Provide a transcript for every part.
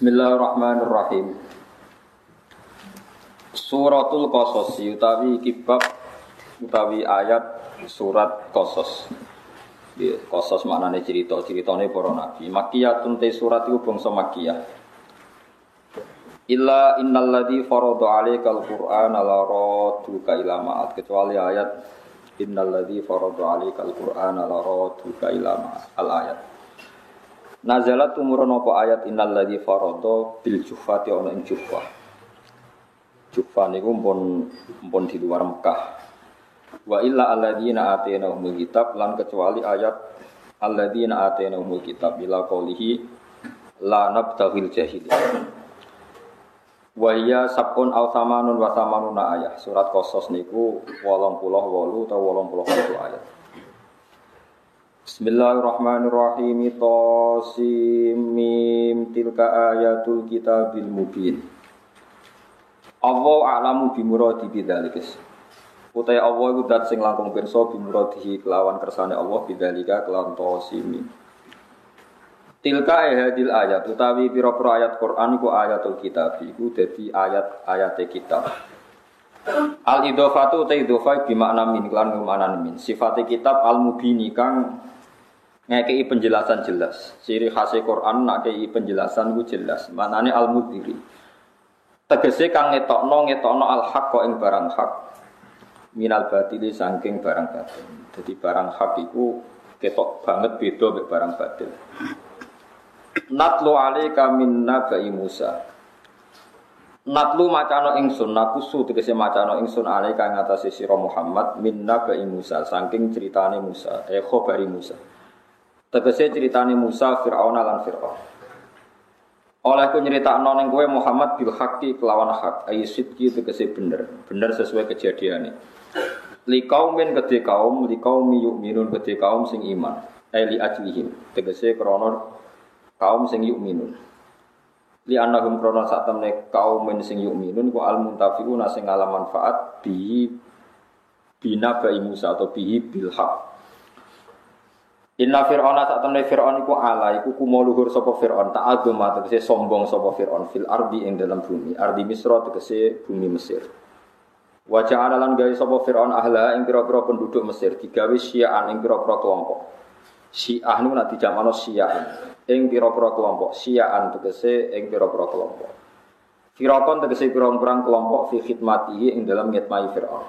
Bismillahirrahmanirrahim. Suratul Qasas utawi kibab utawi ayat surat Qasas. Qasas maknane cerita-ceritane para nabi. Makkiyatun te surat iku bangsa Makkiyah. Illa innalladzi farada 'alaikal qur'ana la radduka ila ma'ad, kecuali ayat innalladzi farada 'alaikal qur'ana la radduka ila ma'ad al-ayat. Nazalat tumurun apa ayat innal ladzi farada bil juffati ana ing juffah. Juffah niku pun di luar Mekah. Wa illa alladzina atainahumul kitab lan kecuali ayat alladzina atainahumul kitab ila qoulihi la nabtaghil jahiliyah. Wa ya sabun aw samanun wa samanuna ayat. Surat Qasas niku 88 utawa 81 ayat. Bismillahirrahmanirrahim. Tasim mim tilka ayatul kitabil mubin. Allah a'lamu bi muradi bidzalik. Utai Allah iku dat sing langkung pirsa bi muradihi kelawan kersane Allah bidzalika kelawan tasim. Tilka hadil ayat utawi pira-pira ayat Quran iku ayatul kitab iku dadi ayat-ayate kitab. Al-idhofatu ta idhofah bi makna min lan makna min. Sifate kitab al-mubini kang ngekei penjelasan jelas. Ciri khas Quran nak kei penjelasan ku jelas. Manane al-mudhiri. Tegese kang ngetokno al-haq kok ing barang hak. Minal batili saking barang batil. Jadi barang hak iku ketok banget beda mek barang batil. Natlu alaika min nabai Musa. Natlu macana ingsun nakusu tegese macana ingsun alaika ngatasi sira Muhammad min nabai Musa saking ceritane Musa, khabari Musa. Tegese ceritane Musa Fir'aun lan Fir'aun. Olehku nyeritakno ning kowe Muhammad bil haqqi kelawan hak, ayi sidqi tegese bener sesuai kejadiane. Li kaumin kedhe kaum, li qaumi yu'minun kedhe kaum sing iman. Li ajlihim tegese krana kaum sing yu'minun. Li annahum krana sak temne kaum sing yu'minun ku al muntafiquna sing ngalam manfaat bi binabai Musa atau bihi bil haqq. Inna fir'auna sak temne fir'aun iku ala iku kumuluhur sapa fir'aun ta'adzuma tegese sombong sapa fir'aun fil ardi ing dalam bumi ardi Misra tegese bumi Mesir. Wa ja'ala lan gawe sapa fir'aun ahla ing pira-pira penduduk Mesir digawe syi'an ing pira-pira kelompok. Syi'ah niku nek dijamakno syi'an ing pira-pira kelompok, syi'an tegese ing pira-pira kelompok. Fir'aun tegese pirang-pirang kelompok fi khidmatihi ing dalam ngitmai fir'aun.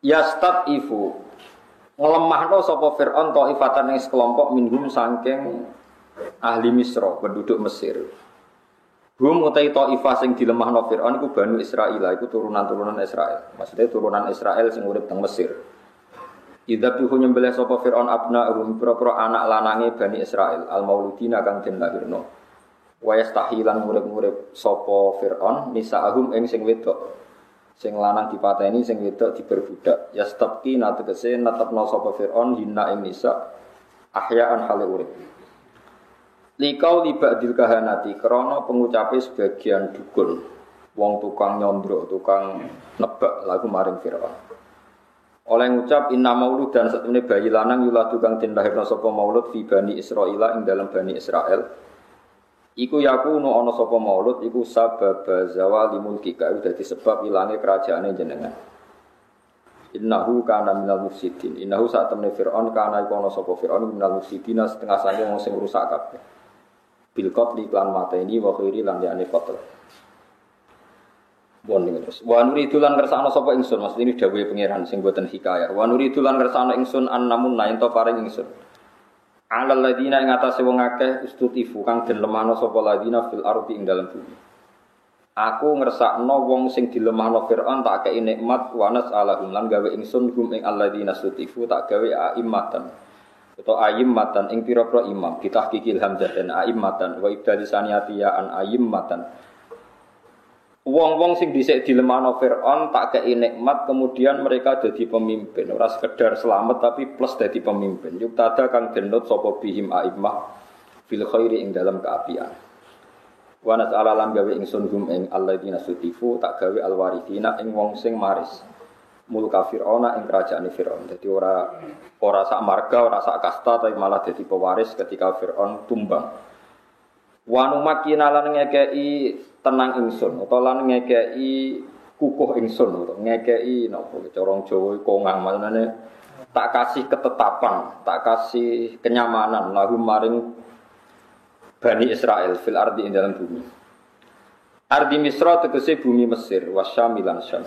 Yastatifu ngelemahno sapa Fir'aun taifatan ing sekelompok minhum saking ahli Misra, penduduk Mesir. Hum utai taifah sing dilemahno Fir'aun iku Banu Israil, iku turunan-turunan Israel. Maksudnya turunan Israel sing urip teng Mesir. Idza bihu nyembelih sapa Fir'aun abna'uhum pira-pira anak lanange Bani Israil, al-mauludina kang den lahirno. Wa yastahilan urip-urip sapa Fir'aun nisa'ahum ing sing wedok. Sing lanang dipateni sing wedok diberbudak. Yastabqi nategese natepno sapa Fir'aun hina ing nisa ahyaan hale urip. Likau libadil kahanati krana pengucape sebagian dukun wong tukang nyondrok, tukang nebak lagu maring Fir'aun. Oleh ngucap inna maulud dan satemene bayi lanang yuladu kang den lahirna sapa maulud fi Bani Israila ing dalam Bani Israel. Iku yakunu ana sapa maulud iku sabab zawali mulki ka dadi sebab ilange kerajaane jenengan. Innahu kana minal mufsidin. Innahu sak temne Fir'aun kana iku ana sapa Fir'aun minal mufsidina setengah sange wong sing rusak kabeh. Bil qatli lan mateni wa khairi lan liyane qatl. Bon ning terus. Wa nuridu lan kersane sapa ingsun, maksud ini dawuhe pangeran sing boten hikayah. Wa nuridu lan kersane ingsun annamun nain to paring ingsun. Alal ladina ing atase wong akeh ustutifu kang den lemahno sapa ladina fil ardi ing dalam bumi. Aku ngersakno wong sing dilemahno Fir'aun tak kei nikmat wa nas'alahum lan gawe ingsun hum ing alladina ustutifu tak gawe aimmatan. Utawa aimmatan ing pira-pira imam ditahqiqil hamzah dan aimmatan wa ibdal saniyati ya an aimmatan. Wong-wong sing dhisik dilemahno Fir'aun tak kei nikmat kemudian mereka jadi pemimpin. Ora sekedar selamat tapi plus jadi pemimpin. Yuktada kang denut sapa bihim aimmah fil khairi ing dalam keapian. Wa nas'ala lan gawe ingsun hum ing alladzina sutifu tak gawe alwarithina ing wong sing maris. Mulka Fir'aun ing kerajaane Fir'aun. Dadi ora sak marga, ora sak kasta tapi malah dadi pewaris ketika Fir'aun tumbang. Wa numakkina lan ngekeki tenang ingsun utawa lan ngekeki kukuh ingsun utawa ngekeki napa cara Jawa kongang maknane tak kasih ketetapan, tak kasih kenyamanan lahum maring Bani Israel fil ardi ing dalam bumi. Ardi Misra tegese bumi Mesir, wasyam lan Syam.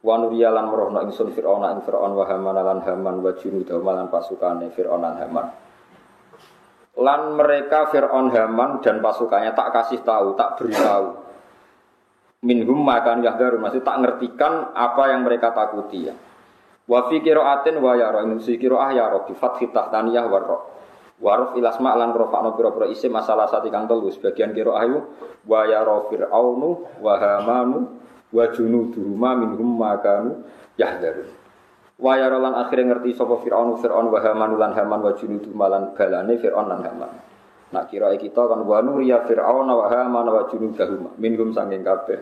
Wa nuriyalan merohna ingsun Fir'aun ing Fir'aun wa Haman lan Haman wa junudahu lan pasukane Fir'aun lan Haman. Lan mereka Fir'aun Haman dan pasukannya tak kasih tahu, tak beritahu. Minhum makan yahdaru, masih tak ngertikan apa yang mereka takuti ya. Wa fi qira'atin wa yara ing si qira'ah ya rabbi fathhi tahtaniyah warra. Waruf ilasma lan rofa'no pira-pira isim masalah sati kang telu sebagian qira'ah yu wa yara fir'aunu wa hamanu wa junuduhuma minhum makanu yahdaru. Wa yara lan akhire ngerti sapa fir'aunu fir'aun wa hamanu lan haman wa junuduhuma lan balane fir'aun lan haman. Nak qira'ah kita kan wa nuriya fir'auna wa hamana wa junudahuma minhum saking kabeh.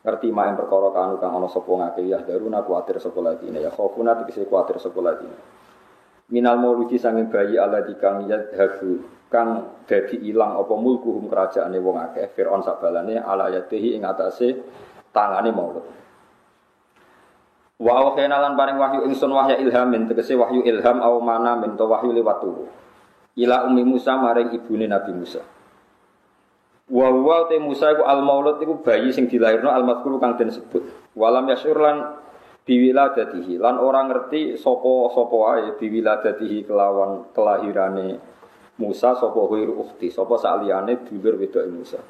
Ngerti main perkara kanu kang ana sapa ngake ya daruna kuwatir sapa ladine ya khofuna tegese kuwatir sapa ladine minal mauludi sanging bayi alladzi kang yadhabu kang dadi ilang apa mulkuhum kerajaane wong akeh Firaun sabalane ala yatihi ing atase tangane maulud wa awhena lan paring wahyu ingsun wahya ilhamin tegese wahyu ilham au mana min wahyu liwat ila ummi Musa maring ibune Nabi Musa. Wa huwa te Musa iku al-maulud iku bayi sing dilahirno al-mazkur kang den sebut. Walam yasyur lan biwiladatihi lan orang ngerti sapa wae biwiladatihi kelawan kelahirane Musa sapa huir ukhti sapa saliyane dulur wedoke Musa.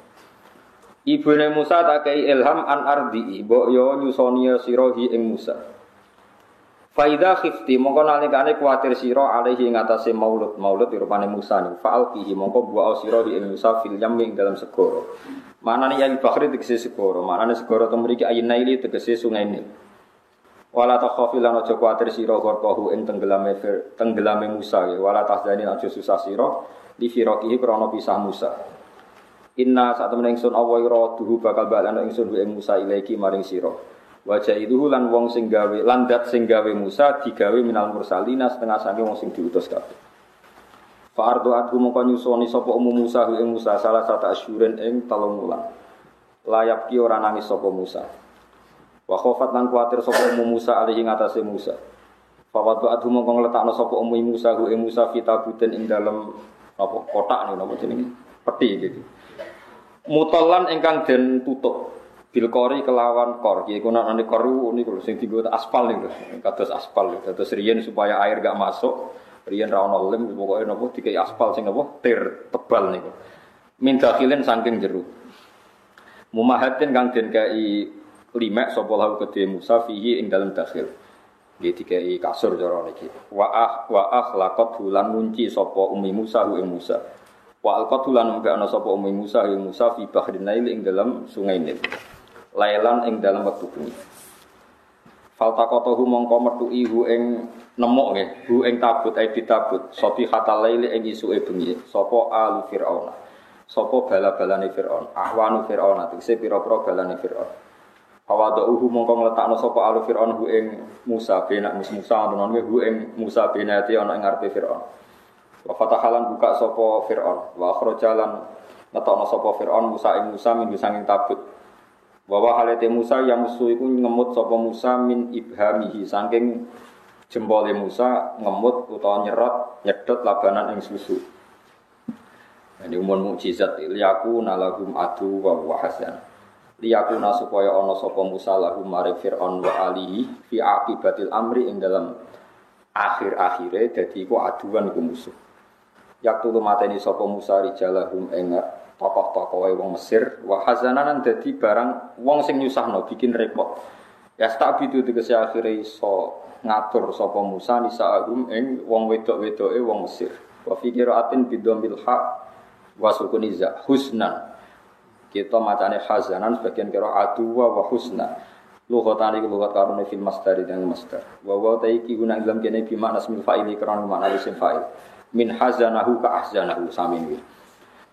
Ibune Musa tak kei ilham an ardi mbok yo nyusoni sirahi ing Musa. Faida khifti mongko nalikane kuwatir sira alaihi ing atase maulud rupane Musa ni fa'alqihi mongko bu'a sira ing Musa fil yam ing dalam segara. Manane ya bahri tegese segara, manane segara to mriki ayinaili tegese sungai Nil. Wala takhafi lan aja kuwatir sira gorkohu ing tenggelame Musa ya wala tahzani aja susah sira li firaqihi krana pisah Musa. Inna sak temen ingsun Allah iraduhu bakal balana ingsun ing Musa ilaiki maring sira. Wajah itu lan wong sing gawe landat sing gawe Musa digawe minal mursalina setengah sange wong sing diutus kabeh. Fa ardu atu mongko nyusoni sapa umum Musa ing Musa salah satu asyuren ing 3 wulan. Layak ki ora nangis sapa Musa. Wa khofat lan kuwatir sapa umum Musa alih ing atase Musa. Fa wadu atu mongko ngletakno sapa umum Musa ing Musa fitabuten ing dalem apa kotak niku napa jenenge peti gitu. Mutallan ingkang den tutup. Bilkori kelawan kor, kiye kuna ane koru niku sing dienggo aspal niku, kados aspal, kados riyen supaya air gak masuk, riyen ra ono lem pokoke napa dikai aspal sing napa tir tebal niku. Min dakhilin saking jero. Mumahatin kang den kai limek sapa lahu kedhe Musa fihi ing dalem dakhil. Nggih dikai kasur cara niki. Wa laqad hulan ngunci sapa ummi Musa ing Musa. Wa alqatulan mbekana sapa ummi Musa ing Musa fi bahrin Nail ing dalam sungai Nil. Lailan ing dalam wektu bengi. Faltaqatahu mongko metuki hu ing nemok nggih, hu ing tabut ditabut, sopi hatal laili ing isuke bengi. Sapa alu Firaun. Sapa bala-balane Firaun, ahwanu Firaun, tegese pira-pira balane Firaun. Fawadhu mongko ngletakno sapa alu Firaun hu ing Musa benak Musa tenan hu ing Musa benati ana ing ngarepe Firaun. Wa fatahalan buka sapa Firaun, wa akhrajalan netokno sapa Firaun Musa ing Musa min sanging tabut. Bahwa halate Musa yang musuh iku ngemut sapa Musa min ibhamihi saking jempole Musa ngemut utawa nyedot labanan ing susu. Ini umum mukjizat liyaku nalahum adu wa hasan. Liyaku supaya ana sapa Musa lahum maring Firaun wa alihi fi akibatil amri ing dalam akhir-akhire dadi iku aduan iku musuh. Yaktu mateni sapa Musa rijalahum ing tokoh-tokohe wong Mesir wa hazanan dadi barang wong sing nyusahno bikin repot. Ya stabidu tegese akhire iso ngatur sapa Musa nisaahum ing wong wedok-wedoke wong Mesir. Wa fi qiraatin bidomil ha wa sukuniza husnan. Kita macane hazanan sebagian kira aduwa wa husna. Lughatan iki lughat karone fil masdar dan masdar. Wa wa taiki guna dalam kene bi makna ismil fa'ili karena makna isim fa'il. Min hazanahu ka ahzanahu samin wi.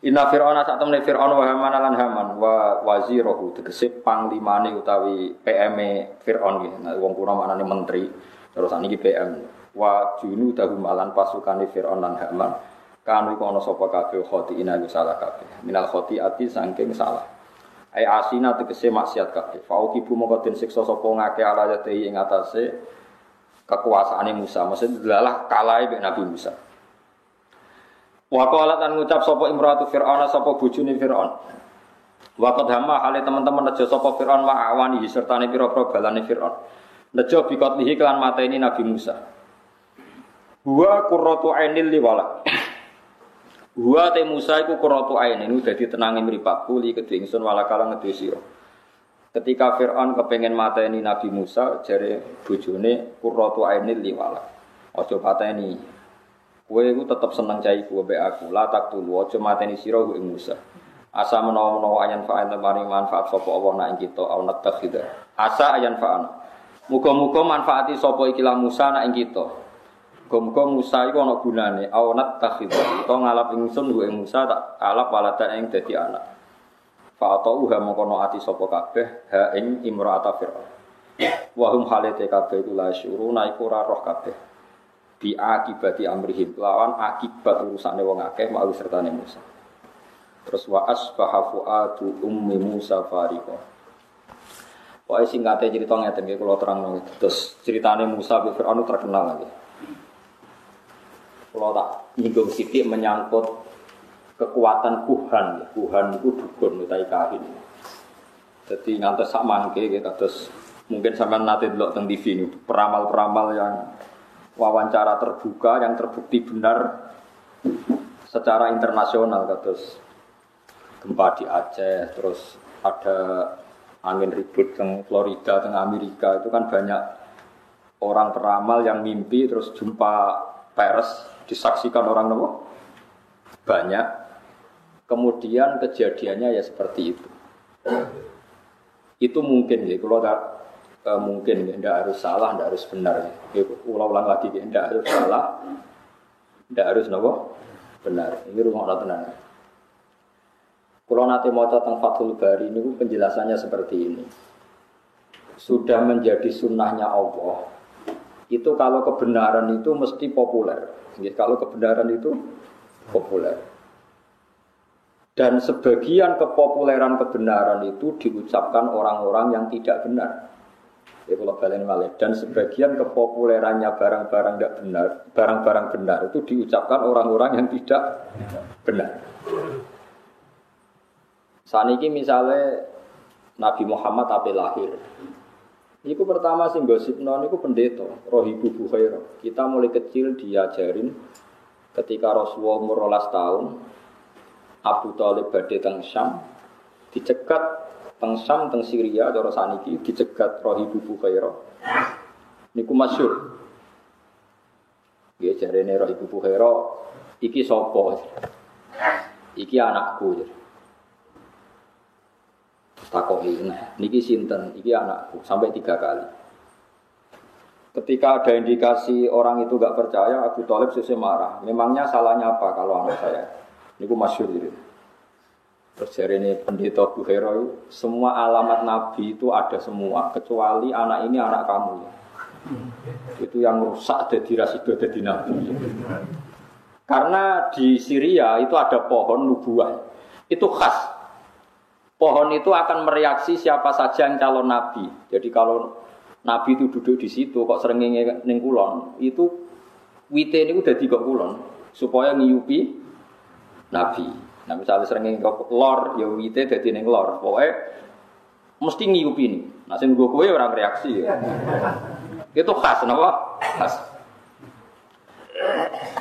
Inna fir'auna sak temene fir'aun wa haman lan haman wa wazirahu tegese panglimane utawi PM-e fir'aun iki. Nah wong kuna maknane menteri terus niki PM. Wa junudahu malan pasukane fir'aun lan haman Kanu iku ana sapa kabeh khotiina iku salah kabeh. Minal khotiati saking salah. Ai asina tegese maksiat kabeh. Fauqibu mongko den siksa sapa ngake ala yati ing atase kekuasaane Musa. Maksud delalah kalahe mek Nabi Musa. Wa qala tan ngucap sapa imratu Fir'aun sapa bojone Fir'aun. Wa qad hamma hale teman-teman nejo sapa Fir'aun wa awani sertane pira-pira balane Fir'aun. Nejo bikotlihi kelan mateni Nabi Musa. Wa qurratu ainil liwala. Wa te Musa iku qurratu ainin dadi tenange mripatku li kedhe ingsun wala kala ngedhe sira. Ketika Fir'aun kepengen mateni Nabi Musa jare bojone qurratu ainil liwala. Aja pateni. Kowe iku tetep seneng cah iku mbek aku. La tak tulu aja mateni sira ing Musa. Asa menawa ayan fa'an mari manfaat sapa Allah nak ing kita au natakhida. Asa ayan fa'an. Muga-muga manfaati sapa iki la Musa nak ing kita. Muga-muga Musa iku ana gunane au natakhida. Utawa ngalap ingsun ing Musa tak alap walada ing dadi anak. Fa atauha mongko ati sapa kabeh ha ing imra'ata Fir'aun. Wa hum halate kabeh iku la syuruna iku ora roh kabeh. Bi akibati amrihim lawan akibat urusane wong akeh mau sertane Musa. Terus wa asbaha fuadu ummi Musa fariqa. Wae singkate cerita ngeten iki kula terangno. Terus ceritane Musa bin Fir'aun terkenal lagi. Kula tak nyinggung sithik menyangkut kekuatan kuhan. Kuhan itu dukun utawi kahin. Dadi ngantos sak mangke terus mungkin sampean nate delok teng TV niku peramal-peramal yang wawancara terbuka yang terbukti benar secara internasional terus gempa di Aceh terus ada angin ribut di Florida teng Amerika itu kan banyak orang peramal yang mimpi terus jumpa pers disaksikan orang nopo banyak kemudian kejadiannya ya seperti itu mungkin ya kalau mungkin tidak harus salah, tidak harus benar. Ulang lagi, tidak harus salah, tidak harus nopo benar. Ini rumah tenan. Kalau nanti mau tentang Fathul Bari ini penjelasannya seperti ini. Sudah menjadi sunnahnya Allah. Itu kalau kebenaran itu mesti populer. Kalau kebenaran itu populer. Dan sebagian kepopuleran kebenaran itu diucapkan orang-orang yang tidak benar. Kalau balen balik dan sebagian kepopulerannya barang-barang tidak benar, barang-barang benar itu diucapkan orang-orang yang tidak benar. Saat ini misalnya Nabi Muhammad ape lahir, itu pertama sing gosipno niku pendeta Rohibu Bukhairah. Kita mulai kecil diajarin ketika Rasulullah umur 12 tahun, Abu Thalib badhe teng Syam, dicegat teng Syam teng Syria cara saniki dicegat Rohibu Bukhairah. Niku masyhur. Nggih jarene Rohibu Bukhairah iki sapa? Iki anakku. Takoki, nah niki sinten? Iki anakku sampai 3 kali. Ketika ada indikasi orang itu enggak percaya, Abu Thalib sesuk marah. Memangnya salahnya apa kalau anak saya? Niku masyhur gitu. Terus dari ini pendeta Bukhairah semua alamat Nabi itu ada semua kecuali anak ini anak kamu. Itu yang rusak jadi rasido jadi Nabi. Karena di Syria itu ada pohon nubuah. Itu khas. Pohon itu akan mereaksi siapa saja yang calon Nabi. Jadi kalau Nabi itu duduk di situ kok srengenge ning kulon, itu wite niku dadi kok kulon supaya ngiyupi Nabi. Nah misalnya sering ngikut lor, ya wite dadi ning lor. Pokoknya mesti ngiyupi ini. Nah sing nggo kowe ora reaksi ya. Itu khas napa? Khas.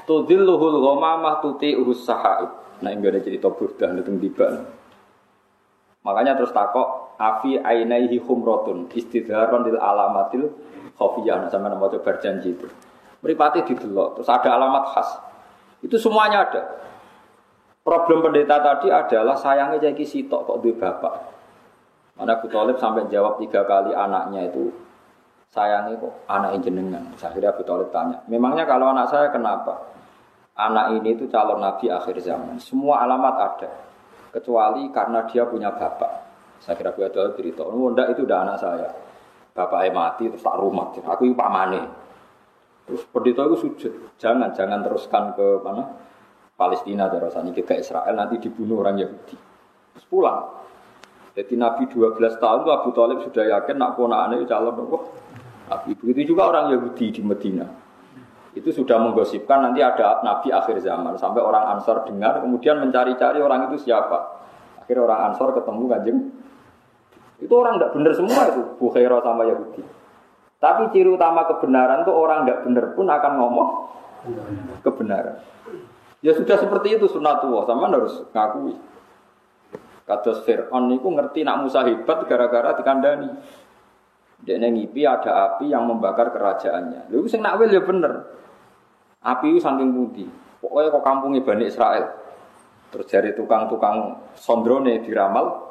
Tudilluhul ghamamah tuti'uhu sahaib. Nah enggak ada cerita burdah teng tiba. Makanya terus takok afi ainaihi humratun istidharon lil alamatil khafiyah. Nah sampeyan maca berjanji itu. Mripate didelok terus ada alamat khas. Itu semuanya ada. Problem pendeta tadi adalah sayangnya jadi sitok kok duwe bapak. Mana Abu Thalib sampai jawab 3 kali anaknya itu sayangnya kok anak jenengan. Akhirnya Abu Thalib tanya, memangnya kalau anak saya kenapa? Anak ini itu calon nabi akhir zaman. Semua alamat ada, kecuali karena dia punya bapak. Saya kira Abu Thalib cerita, oh enggak itu udah anak saya. Bapaknya mati terus tak rumah. Aku itu pamane. Terus pendeta itu sujud, jangan teruskan ke mana? Palestina cara saniki ke Israel nanti dibunuh orang Yahudi. Terus pulang. Jadi Nabi 12 tahun itu Abu Thalib sudah yakin nak ponakane calon apa? Nabi. Begitu juga orang Yahudi di Medina. Itu sudah menggosipkan nanti ada Nabi akhir zaman. Sampai orang Ansor dengar, kemudian mencari-cari orang itu siapa. Akhirnya orang Ansor ketemu Kanjeng. Itu orang tidak benar semua itu, Bukhairah sama Yahudi. Tapi ciri utama kebenaran itu orang tidak benar pun akan ngomong kebenaran. Ya sudah seperti itu sunatullah, sama harus ngakui. Kados Fir'aun itu ngerti nak Musa hebat gara-gara dikandani. Dia ngipi ada api yang membakar kerajaannya. Lalu sing nakwil ya bener. Api itu saking putih. Pokoknya kok kampungnya Bani Israel. Terus dari tukang-tukang sondrone diramal.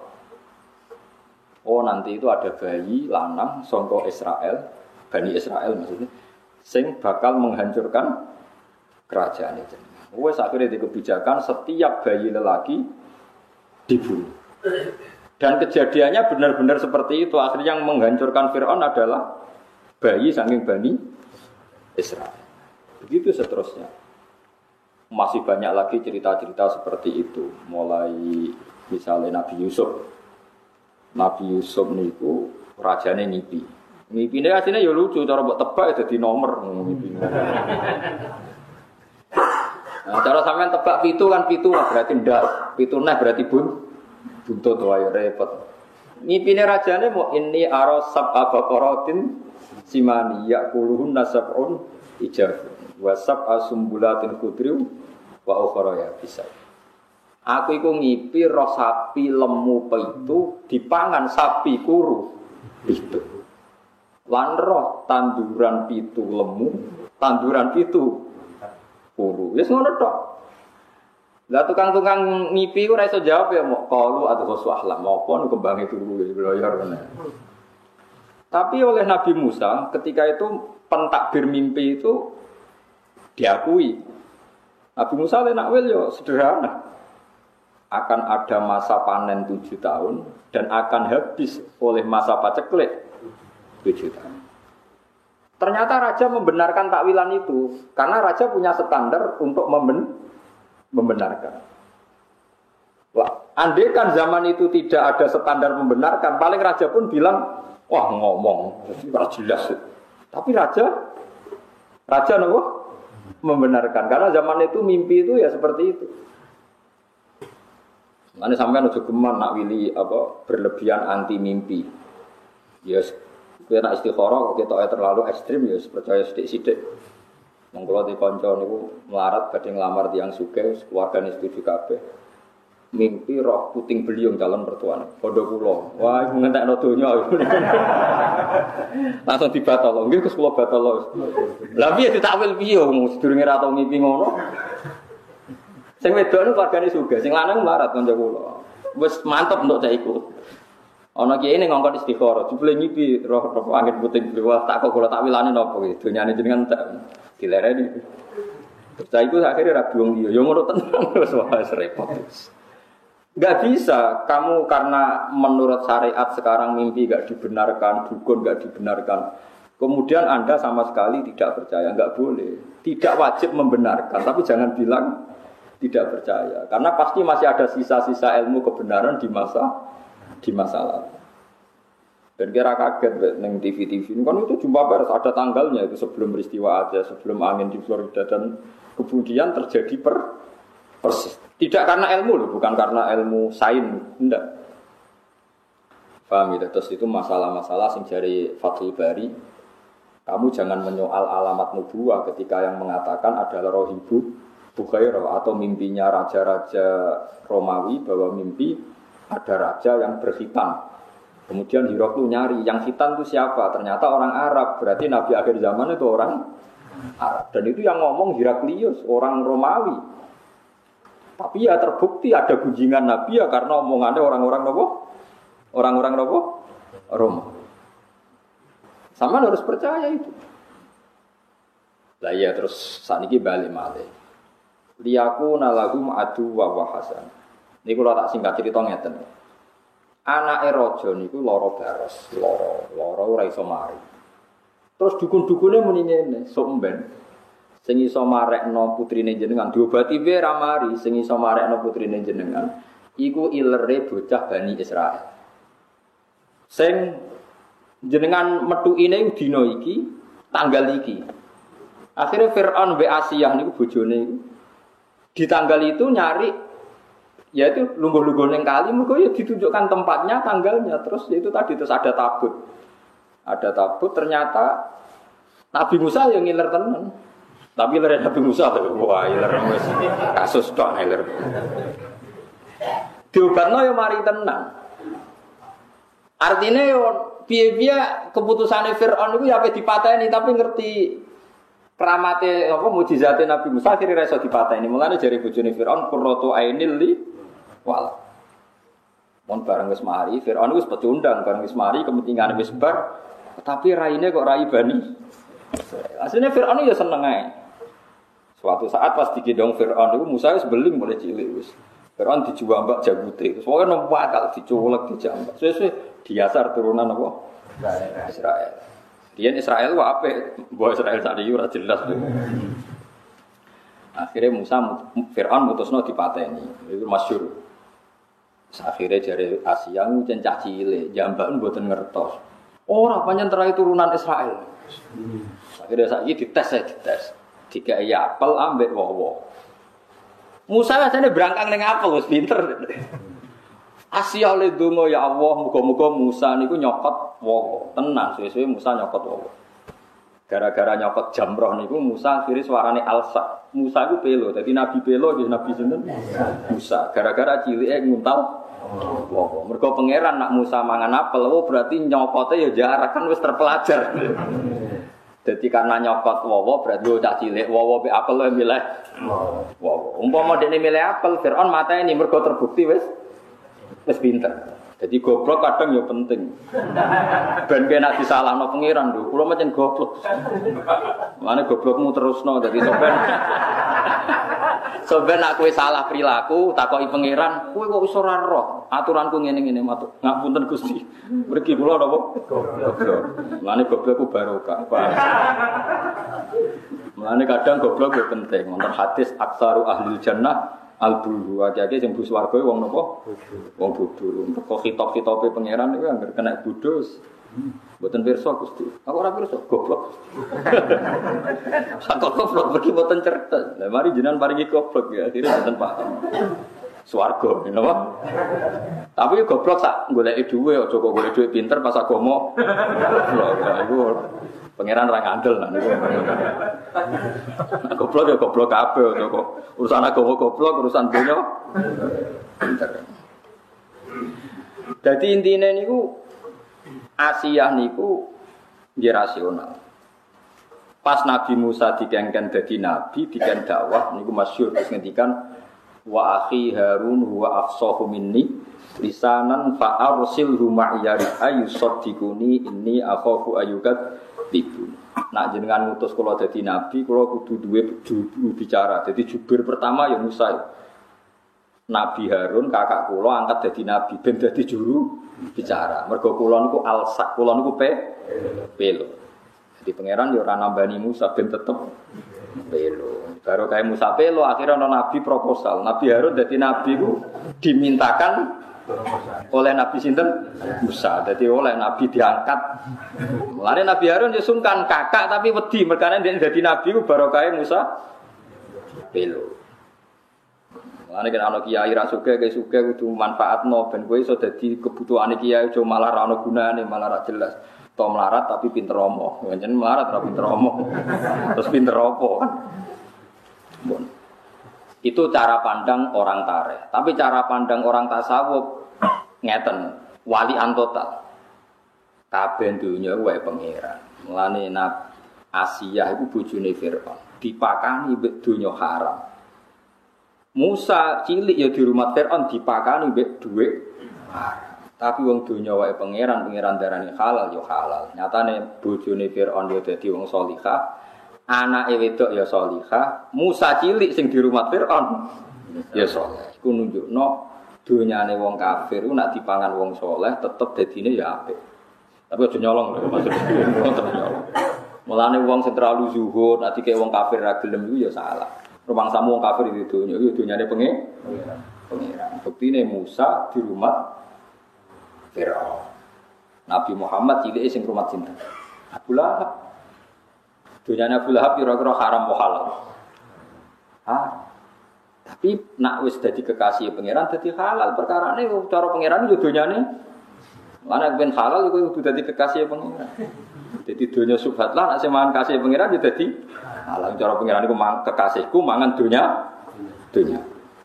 Oh nanti itu ada bayi lanang songko Israel, Bani Israel maksudnya, sing bakal menghancurkan kerajaan itu. Wes akhirnya di kebijakan setiap bayi lelaki dibunuh. Dan kejadiannya benar-benar seperti itu. Akhirnya yang menghancurkan Fir'aun adalah bayi saking Bani Israel. Begitu seterusnya. Masih banyak lagi cerita-cerita seperti itu. Mulai misalnya Nabi Yusuf. Nabi Yusuf niku rajane ngipi. Ngipine asline ya lucu, cara mbok tebak dadi nomor ngipi. Nah, cara sampean tebak pitu kan pitu lah berarti ndak. Pitu nah berarti buntut wae repot. Ngipine rajane mau ini arasab abaqaratin simani yaquluhun nasabun ijab wasab asumbulatin khudriu wa ukhra ya bisa. Aku iku ngipi roh sapi lemu pitu dipangan sapi kuru pitu. Lan roh tanduran pitu lemu, tanduran pitu kuru. Wis ngono tok. Lah tukang-tukang ngipi ku ora iso jawab ya mok qalu adghasu ahlam apa nu kembange turu ya belayar kene. Tapi oleh Nabi Musa ketika itu pentakbir mimpi itu diakui. Nabi Musa le nakwil yo sederhana. Akan ada masa panen 7 tahun dan akan habis oleh masa paceklik 7 tahun. Ternyata raja membenarkan takwilan itu karena raja punya standar untuk membenarkan. Wah, andaikan zaman itu tidak ada standar membenarkan, paling raja pun bilang, wah ngomong, jadi jelas. Tapi raja nopo membenarkan karena zaman itu mimpi itu ya seperti itu. Nanti sampai nuju geman nak wili apa berlebihan anti mimpi. Yes, kita nak istikharah kita terlalu ekstrim ya percaya sidik-sidik. Mengkulo di kanca niku melarat badhe nglamar tiyang sugih keluargane setuju kabeh. Mimpi roh puting beliung calon mertuane. Padha kula. Wah, iku ngentekno donya. Langsung dibatal. Nggih Gus kula batal. Lah piye ditakwil piye wong sedurunge ra tau mimpi ngono. Sing wedok niku keluargane sugih, sing lanang melarat kanca kula. Wis mantep untuk cah iku. Ana kiye ning ngongkon istikharah, jebule ngipi roh angin puting beliung. Tak kok kula takwilane napa iki? Donyane jenengan tak dilereni. Terus iku akhire ra biung dia. Ya ngono tenan wis wis repot. Enggak bisa kamu karena menurut syariat sekarang mimpi enggak dibenarkan, dukun enggak dibenarkan. Kemudian Anda sama sekali tidak percaya, enggak boleh. Tidak wajib membenarkan, tapi jangan bilang tidak percaya, karena pasti masih ada sisa-sisa ilmu kebenaran di masa lalu. Dan kira kaget neng TV kan itu jumpa pers ada tanggalnya itu sebelum peristiwa aja, sebelum angin di Florida dan kemudian terjadi persis. Tidak karena ilmu loh, bukan karena ilmu sains, enggak. Paham ya? Terus itu masalah-masalah sing dari Fathul Bari. Kamu jangan menyoal alamat nubuwah ketika yang mengatakan adalah roh ibu Bukhairah atau mimpinya raja-raja Romawi bahwa mimpi ada raja yang berkhitan. Kemudian Hiroklu nyari yang khitan itu siapa? Ternyata orang Arab. Berarti Nabi akhir zaman itu orang Arab. Dan itu yang ngomong Heraklius, orang Romawi. Tapi ya terbukti ada gunjingan Nabi ya karena omongannya orang-orang nopo? Orang-orang nopo? Roma. Sama harus percaya itu. Lah ya terus saat ini balik malih. Liyaku nalagum adu wa hasan. Niku lho tak singkat cerita ngeten. Anake raja niku lara baros, lara ora iso mari. Terus dukun-dukune muni ngene, sok mben. sing iso marekno putrine jenengan diobati wae ra mari sing iso marekno putrine jenengan iku ilere bocah Bani Israil. Sing jenengan metuine dina iki, tanggal iki. Akhirnya Fir'aun be Asiyah niku bojone iku. Di tanggal itu nyari yaitu lungguh-lungguh ning kali mergo ya ditunjukkan tempatnya, tanggalnya, terus itu tadi terus ada tabut. Ada tabut ternyata Nabi Musa yang ngiler tenan. Tapi iler Nabi Musa wah iler wis kasus tok iler. Diobatno yo mari tenang. Artinya yo piye-piye keputusane Firaun iku ya ape dipateni tapi ngerti keramate apa mukjizate Nabi Musa akhire iso dipateni. Mulane jare bojone Firaun qurratu ainil li wal. Mon bareng wis mari Firaun wis pecundang bareng wis mari kepentingane wis bar tapi raine kok rai Bani. Asline Firaun yo seneng ae. Suatu saat pas digendong Firaun iku Musa wis beling mulai cilik wis. Firaun dijambak jagute. Soale nompak kal diculek dijambak. Suwe-suwe diasar turunan apa? Israel. Dia Israel wa apik, mbok Israel sak iki ora jelas. Akhirnya Firaun mutusno dipateni. Itu masyhur. Akhirnya jare Asia ngucen cah cilik, jambak mboten ngertos. Ora pancen terai turunan Israel. Akhirnya saiki dites. Dikai apel ambek wowo. Musa asane berangkang ning apel wis pinter. Asia le donga ya Allah, muga-muga Musa niku nyokot wowo. Tenang, suwe-suwe Musa nyokot wowo. Gara-gara nyokot jamroh niku Musa akhire suarane alsa. Musa iku pelo, dadi nabi pelo nggih nabi sinten? Musa. Gara-gara cilike nguntal wowo. Mergo pangeran nak Musa mangan apel, berarti nyokote ya jarak kan wis terpelajar. Jadi karena nyokot wowo berarti cah cilik wowo be apel wae milih wowo. Umpama dekne milih apel Firaun mateni mergo terbukti wis pinter. Jadi goblok kadang ya penting. Ben kena disalahno pangeran lho. Kula pancen goblok. Mane goblokmu terusno dadi Soben aku salah perilaku takoki pangeran, kowe kok iso ora roh aturanku ngene-ngene matur. Ngapunten Gusti. Mriki kula napa? Goblok. Mane goblokku barokah. Mane kadang goblok yo penting. Wonten hadis aksaru ahlil jannah al-bulu. Akeh sing bus warga wong napa? Wong bodho. Kok hitop-hitope pangeran iku anggere kena bodho. Mboten pirsa Gusti. Aku ora pirsa, goblok. Sak goblok pergi mboten cerdas. Lah mari jenengan paringi goblok ya, akhire mboten paham. Swarga, napa? Tapi goblok sak goleki dhuwit aja kok golek dhuwit pinter pas agama. Goblok iku pangeran ra ngandel lah niku. Goblok ya goblok kabeh aja kok urusan agama goblok, urusan donya pinter. Dadi intine niku Asiyah niku nggih rasional. Pas Nabi Musa dikengken dadi nabi, diken dakwah niku masyhur wis ngendikan wa akhi Harun huwa afsahu minni lisanan fa arsilhu ma'iya ayusaddiquni inni akhafu ayyukat tibun. Nak jenengan ngutus kula dadi nabi, kula kudu duwe juru bicara. Dadi jubir pertama ya Musa. Nabi Harun kakak kula angkat dadi nabi ben dadi juru bicara. Mergo kula niku alsak, kula niku pelo. Jadi pangeran yo ora nambani Musa ben tetep pelo. Baru kayak Musa pelo akhirnya ana nabi proposal. Nabi Harun dadi nabi ku dimintakan oleh Nabi sinten Musa. Dadi oleh nabi diangkat. Mulane Nabi Harun yo sungkan kakak tapi wedi merkane dadi nabi ku baru kayak Musa pelo. Ane kan ana kiai ra sugih kudu manfaatno ben kowe iso dadi kebutuhane kiai aja malah ra ono gunane malah ra jelas. To melarat tapi pinter omong. Pancen melarat ra pinter omong. Terus pinter opo kan? Bon. Itu cara pandang orang tareh. Tapi cara pandang orang tasawuf ngeten, walian total. Kabeh dunya wae pangeran. Mulane Asiyah iku bojone Firaun. Dipakani mbek donya haram. Musa cilik ya di rumah Firaun dipakani mbek dhuwit. Tapi wong donya wae pangeran darani halal ya halal. Nyatane bojone Firaun ya dadi wong salihah, anake wedok ya salihah, Musa cilik sing di rumah Firaun ya saleh. Iku nunjukno donyane wong kafir ku nek dipangan wong saleh tetep dadine ya apik. Tapi aja nyolong lho maksudnya. Tetep nyolong. Mulane wong sing terlalu zuhud, nanti kayak wong kafir ra gelem iku ya salah. Rumangsamu wong kafir itu donya, yo donyane pengiran. Buktine Musa di rumah Firaun. Nabi Muhammad cilike sing rumah cinta. Abu Lahab. Donyane Abu Lahab kira-kira haram wa halal. Tapi nak wis dadi kekasih pangeran dadi halal perkarane cara pangeran yo donyane. Lan ben halal iku kudu dadi kekasih pangeran. Jadi dunia subhat lah, nak semangan kasih pengiran jadi alam cara pengiran itu kekasihku mangan dunia.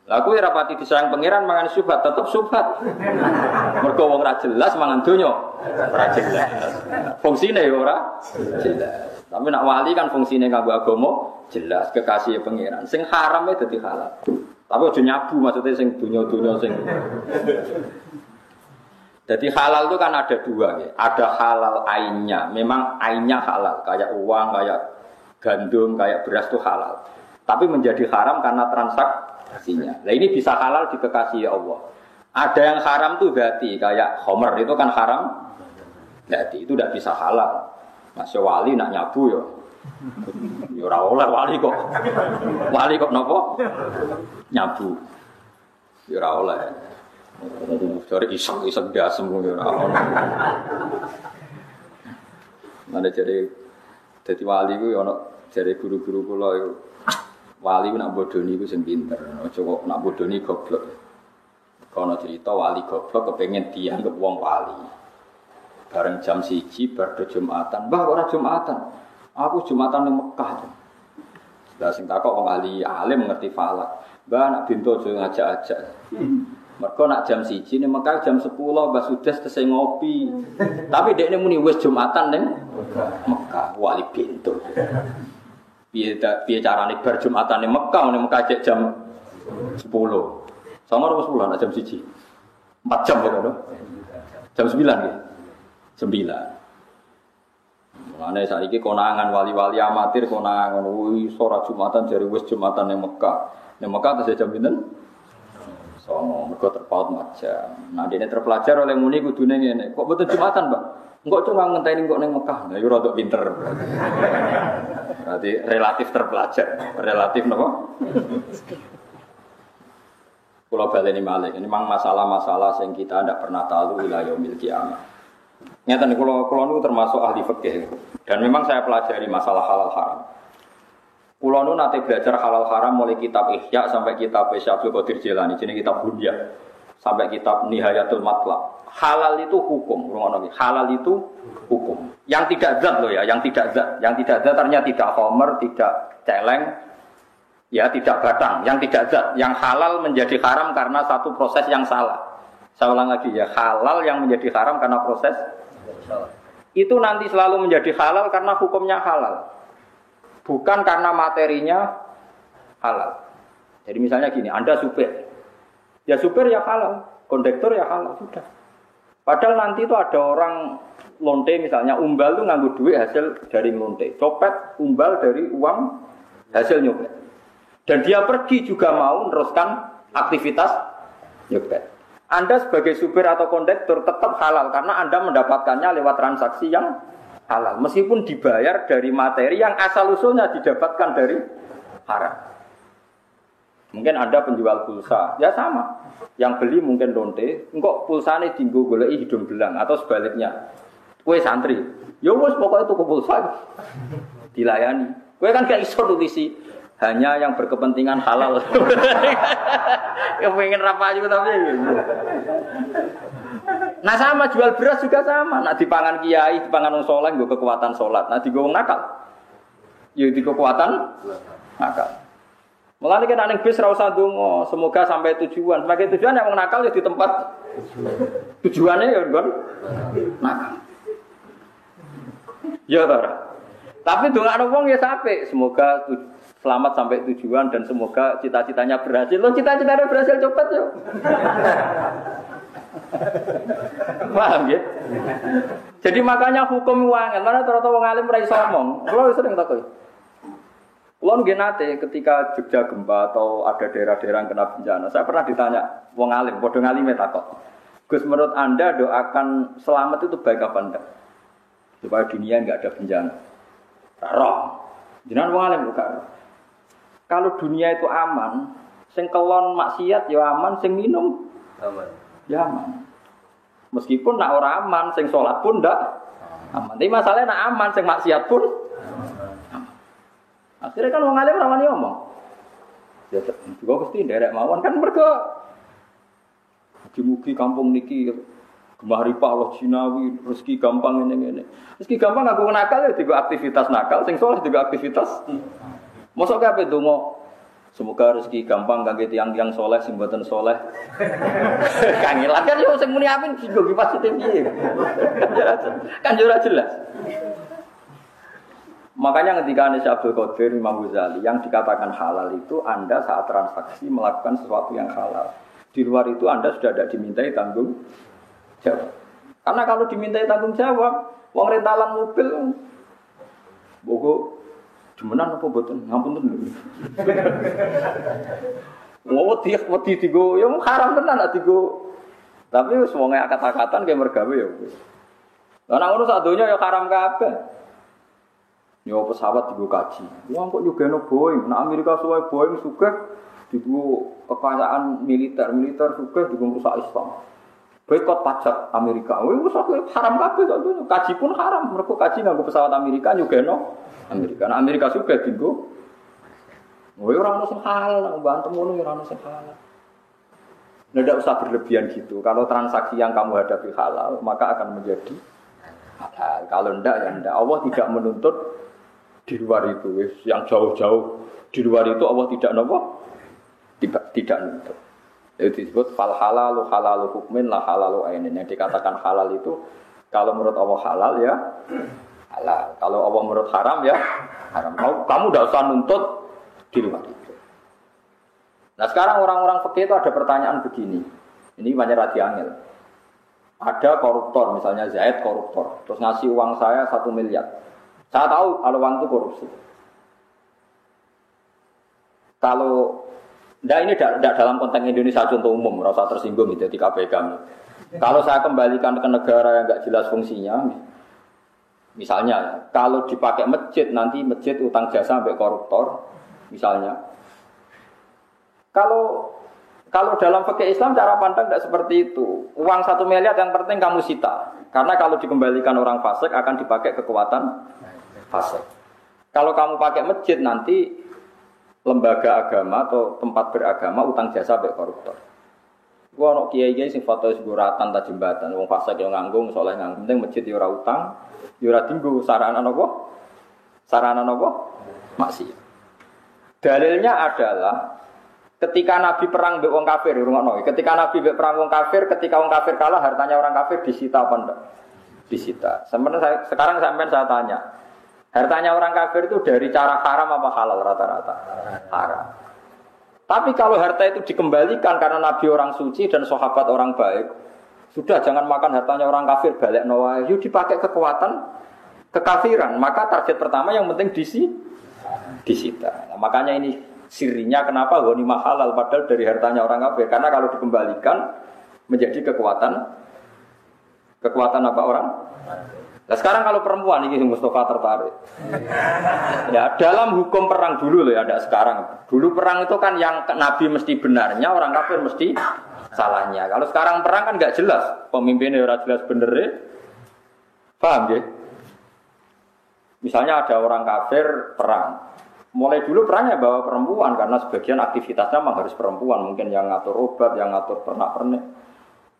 Lah aku rapati disayang pengiran mangan subhat tetap subhat. Mergo wong ra jelas mangan dunia, ora jelas. Fungsine ya ora jelas. Tapi nak wali kan fungsine kanggo agama jelas kekasih pengiran. Sing haram itu dadi halal. Tapi aja nyabu maksudnya sing dunia-dunia sing jadi halal itu kan ada dua ya. Ada halal ainnya, memang ainnya halal, kayak uang, kayak gandum, kayak beras itu halal. Tapi menjadi haram karena transaksinya. Nah ini bisa halal di kekasih Allah. Ada yang haram tuh berarti kayak homer itu kan haram. Jadi itu tidak bisa halal. Masya wali nak nyabu ya. Ya ora oleh wali kok. Wali kok nopo? Nyabu. Ya ora oleh. Cari iseng dasem ngono ora ono. Mana jadi wali ku ono jare guru-guru kula iku wali ku nak bodoni ku sing pinter, aja kok nak bodoni goblok. Kono cerita wali goblok kepengin dianggep wong wali. Bareng jam 1 bar Jumatan, "Mbah ora Jumatan. Aku Jumatan ning Mekah." Lah sing takok wong ahli alim ngerti falak. "Mbah nak bintu aja ngajak-ajak." Mereka nak jam 1 nih Mekah jam 10 Mbah Sudes tesih ngopi. Tapi dekne muni wis Jumatan ning Mekah wali pintu. Piye carane bar Jumatan ning Mekah cek jam 10. Sama ora 10 nak jam 1. 4 jam kok lho. Jam 9 nggih. 9. Mulane saiki konangan wali-wali amatir konangan iso ora Jumatan jare wis Jumatan ning Mekah. Ning Mekah tesih jam pinten? Sono, mereka terpaut macam. Nah, dia terpelajar oleh muni kudune ngene. Kok betul Jumatan, Pak? Enggak cuma ngenteni kok ning Mekah. Nah, iku rada pinter. Berarti relatif terpelajar. Relatif napa? Kula baleni malih. Ini memang masalah-masalah yang kita tidak pernah tahu ila yaumil qiyamah. Nyata kula niku termasuk ahli fikih. Dan memang saya pelajari masalah halal haram. Kulo nu nate belajar halal haram mulai kitab Ihya sampai kitab Syabul Qadir Jilani, jenenge kitab Bunyah sampai kitab Nihayatul Matlab. Halal itu hukum, ngono iki. Halal itu hukum. Yang tidak zat loh ya, yang tidak zat. Yang tidak zat artinya tidak homer, tidak celeng, ya tidak batang. Yang tidak zat, yang halal menjadi haram karena satu proses yang salah. Saya ulang lagi ya, halal yang menjadi haram karena proses salah. Itu nanti selalu menjadi halal karena hukumnya halal. Bukan karena materinya halal. Jadi misalnya gini, Anda supir. Ya supir ya halal, kondektor ya halal, sudah. Padahal nanti itu ada orang lonte misalnya, umbal itu nganggu duit hasil dari lonte. Copet, umbal dari uang hasil nyopet. Dan dia pergi juga mau meneruskan aktivitas nyopet. Anda sebagai supir atau kondektor tetap halal karena Anda mendapatkannya lewat transaksi yang halal, meskipun dibayar dari materi yang asal-usulnya didapatkan dari haram. Mungkin Anda penjual pulsa, ya sama. Yang beli mungkin lonte, engkau pulsane dinggo goleki hidung belang atau sebaliknya. Kowe santri, ya wis pokoke tuku pulsa dilayani. Kowe kan gak iso tulisi hanya yang berkepentingan halal. Kepengen ra payu tapi nah sama jual beras juga sama. Nak dipangan kiai, dipangan wong saleh nggo kekuatan salat. Nah digo wong nakal. Ya di kekuatan nakal. Mulane nek ning bis ra usah ndonga, semoga sampai tujuan. Sebagai tujuan yang wong nakal ya di tempat tujuannya ya nggon nakal. Ya ta. Tapi ndongakno wong ya sampai semoga selamat sampai tujuan dan semoga cita-citanya berhasil. Lo cita-citanya berhasil cepet yo. Paham ya? Jadi makanya hukum uang, karena ternyata wong alim ora iso ngomong. Kulo sering takoi. Kulo nggih nate ketika Jogja gempa atau ada daerah-daerah yang kena bencana, saya pernah ditanya wong alim, padha ngalime takok. Gus, menurut Anda doakan selamat itu baik apa enggak? Supaya dunia enggak ada bencana. Roh. Jenengan wong alim kok. Kalau dunia itu aman, sing kelon maksiat ya aman, sing minum aman. Ya aman. Meskipun nak ora aman, sing salat pun ndak aman. Tapi masalahnya nak aman, sing maksiat pun aman. Akhirnya kan wong alim ora wani omong. Ya juga mesti nderek mawon kan mergo mugi-mugi kampung niki Gemah Allah Jinawi, rezeki gampang ini. Rezeki gampang aku nakal ya juga aktivitas nakal, sing soleh juga aktivitas. Mosok kabeh donga semoga rezeki gampang kangge tiyang-tiyang soleh sing mboten soleh. Kangelan kan yo sing muni amin sing positif piye. Kan ora jelas. Makanya ketika Syekh Abdul Qadir Imam Ghazali yang dikatakan halal itu Anda saat transaksi melakukan sesuatu yang halal. Di luar itu Anda sudah tidak dimintai tanggung jawab. Karena kalau dimintai tanggung jawab, wong rentalan mobil, bogo, demenan apa boten, ngampun dulu. Wedi tigo, ya haram tenan nak tigo. Tapi semuanya kata-katan kayak mergawe ya. Karena ngono sak donya ya haram kabeh. Ya pesawat tigo kaji. Wong kok juga no Boeing, nak Amerika suwe Boeing suka tigo kekayaan militer suka tigo rusak Islam. Boykot pajak Amerika. Wis haram kabeh kok. Kaji pun haram. Mergo kaji nganggo pesawat Amerika nyugeno Amerika. Nah Amerika juga dinggo. Ora ono sing halal, mbantem ngono ora ono sing halal. Ndak usah berlebihan gitu. Kalau transaksi yang kamu hadapi halal, maka akan menjadi halal. Kalau ndak ya ndak. Allah tidak menuntut di luar itu. Yang jauh-jauh di luar itu Allah tidak nopo? Tidak menuntut. Itu disebut fal halalu halalu hukmin la halalu ainin. Yang dikatakan halal itu kalau menurut Allah halal ya halal. Kalau Allah menurut haram ya haram. Kamu tidak usah nuntut di luar itu. Nah sekarang orang-orang fikih itu ada pertanyaan begini. Ini banyak radiangil. Ada koruptor, misalnya Zaid koruptor, terus ngasih uang saya 1 miliar. Saya tahu kalau uang itu korupsi. Kalau ini tidak dalam konteks Indonesia contoh umum, rasa tersinggung gitu di KPK. Kalau saya kembalikan ke negara yang nggak jelas fungsinya, misalnya kalau dipakai masjid nanti masjid utang jasa sampai koruptor, misalnya. Kalau dalam fikih Islam cara pandang tidak seperti itu. Uang 1 miliar yang penting kamu sita, karena kalau dikembalikan orang fasik akan dipakai kekuatan fasik. Kalau kamu pakai masjid nanti lembaga agama atau tempat beragama utang jasa sampai koruptor. Gua ono kiai-kiai sing foto seguratan ta jembatan, wong fasik yo nganggo, saleh nganggo, penting masjid yo ora utang, yo ora dinggo sarana napa? Sarana napa? Maksiat. Dalilnya adalah ketika Nabi perang mbek wong kafir, rungokno. Ketika Nabi mbek perang wong kafir, ketika wong kafir kalah, hartanya orang kafir disita apa ndak? Disita. Sekarang sampean saya tanya, hartanya orang kafir itu dari cara haram apa halal rata-rata? Haram. Tapi kalau harta itu dikembalikan karena Nabi orang suci dan sahabat orang baik, sudah jangan makan hartanya orang kafir, balik nawa, yuk dipakai kekuatan kekafiran. Maka target pertama yang penting disita. Nah, makanya ini sirinya kenapa ghanimah halal padahal dari hartanya orang kafir. Karena kalau dikembalikan menjadi kekuatan apa orang? Nah sekarang kalau perempuan ini Mustafa tertarik. Ya dalam hukum perang dulu loh ya, ada sekarang. Dulu perang itu kan yang Nabi mesti benarnya, orang kafir mesti salahnya. Kalau sekarang perang kan nggak jelas, pemimpinnya ora jelas benernya. Paham ya? Misalnya ada orang kafir perang. Mulai dulu perangnya bawa perempuan karena sebagian aktivitasnya memang harus perempuan, mungkin yang ngatur obat, yang ngatur pernak-pernik.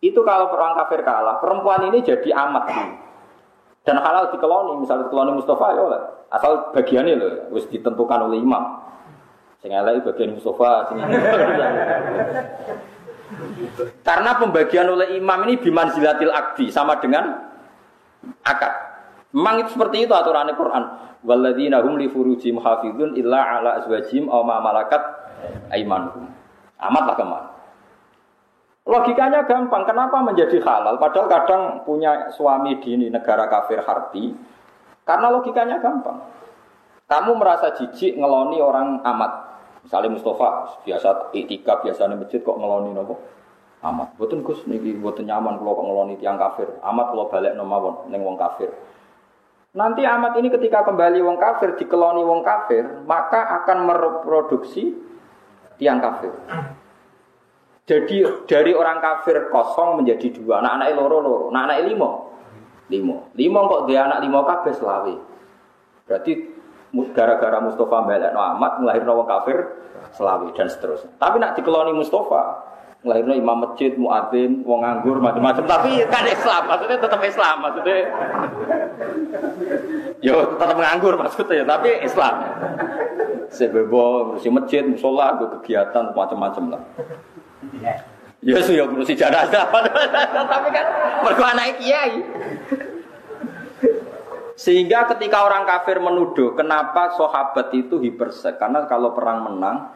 Itu kalau perang kafir kalah, perempuan ini jadi amat dulu. Dan halal dikeloni, misalnya dikeloni Mustafa ya asal bagiannya loh, harus ditentukan oleh imam. Sing elek bagian Mustafa, sing karena pembagian oleh imam ini bimanzilatil akdi sama dengan akad. Memang itu seperti itu aturan Al-Qur'an. Walladzina hum li furujihim hafizun illa ala azwajihim aw ma malakat aymanuhum. Amatlah kemana? Logikanya gampang, kenapa menjadi halal? Padahal kadang punya suami di negara kafir harbi. Karena logikanya gampang. Kamu merasa jijik ngeloni orang amat. Misalnya Mustafa, biasa iktikaf, biasanya masjid kok ngeloni nopo? Amat. Mboten Gus niki mboten nyaman kalau kok ngeloni tiyang kafir. Amat kalau balik nomawon ning wong kafir. Nanti amat ini ketika kembali wong kafir, dikeloni wong kafir, maka akan mereproduksi tiang kafir. Jadi dari orang kafir kosong menjadi dua, anak-anak loro, anak-anak lima kok dia anak lima kabeh selawe. Berarti gara-gara Mustafa melekno amat nglahirno wong kafir selawe dan seterusnya. Tapi nak dikeloni Mustafa, nglahirno imam masjid, muadzin, wong nganggur macam-macam, tapi kan Islam, maksudnya tetap Islam, maksudnya yo tetap nganggur maksudnya, tapi Islam. Sebebo ngurusi masjid, musola, kegiatan macam-macam lah. Ya sudah ngurusi jenazah, tapi kan mergo anake kiai. Sehingga ketika orang kafir menuduh kenapa sahabat itu hipersek, karena kalau perang menang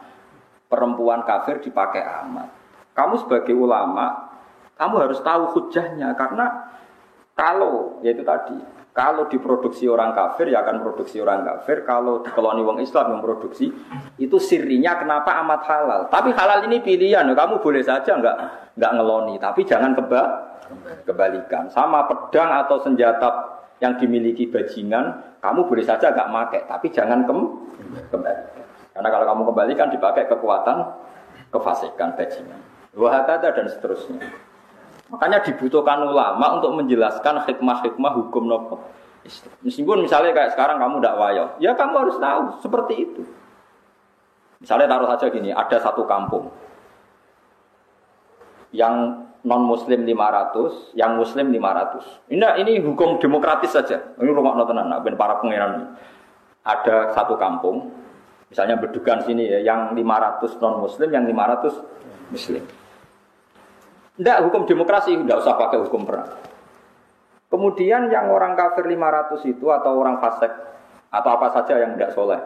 perempuan kafir dipakai amat. Kamu sebagai ulama, kamu harus tahu hujahnya, karena kalau yaitu tadi, kalau diproduksi orang kafir ya akan produksi orang kafir, kalau dikeloni wong Islam yang produksi itu sirinya kenapa amat halal. Tapi halal ini pilihan, kamu boleh saja enggak ngeloni, tapi jangan kebalikan. Sama pedang atau senjata yang dimiliki bajingan, kamu boleh saja enggak pakai, tapi jangan kembalikan. Karena kalau kamu kembalikan dipakai kekuatan kefasikan bajingan. Wahakata dan seterusnya. Makanya dibutuhkan ulama untuk menjelaskan hikmah-hikmah hukum nopo. Meskipun misalnya kayak sekarang kamu tidak wayo, ya kamu harus tahu seperti itu. Misalnya taruh saja gini, ada satu kampung yang non muslim 500, yang muslim 500. Ini hukum demokratis saja. Ini rumah tenan, ben para pangeran. Ada satu kampung, misalnya Bedugan sini ya, yang 500 non muslim, yang 500 muslim. Tidak, hukum demokrasi, tidak usah pakai hukum perang. Kemudian yang orang kafir 500 itu atau orang fasik atau apa saja yang tidak soleh,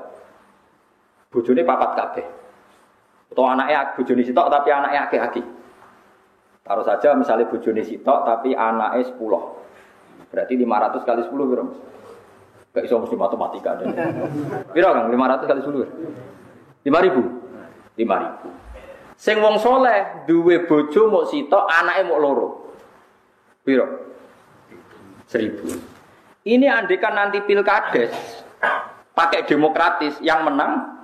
bojone papat kabeh. Atau anaknya bojone sitok tapi anaknya aki-aki. Taruh saja misalnya bojone sitok tapi anaknya 10. Berarti 500 kali 10 berapa? Gak iso mesti matematika. Piro Kang? 500 kali 10. 5.000. 5.000. Sing wong soleh duwe bojo mok sitok, anake mok loro. Piro? 1.000. Ini andekan nanti pilkades pakai demokratis yang menang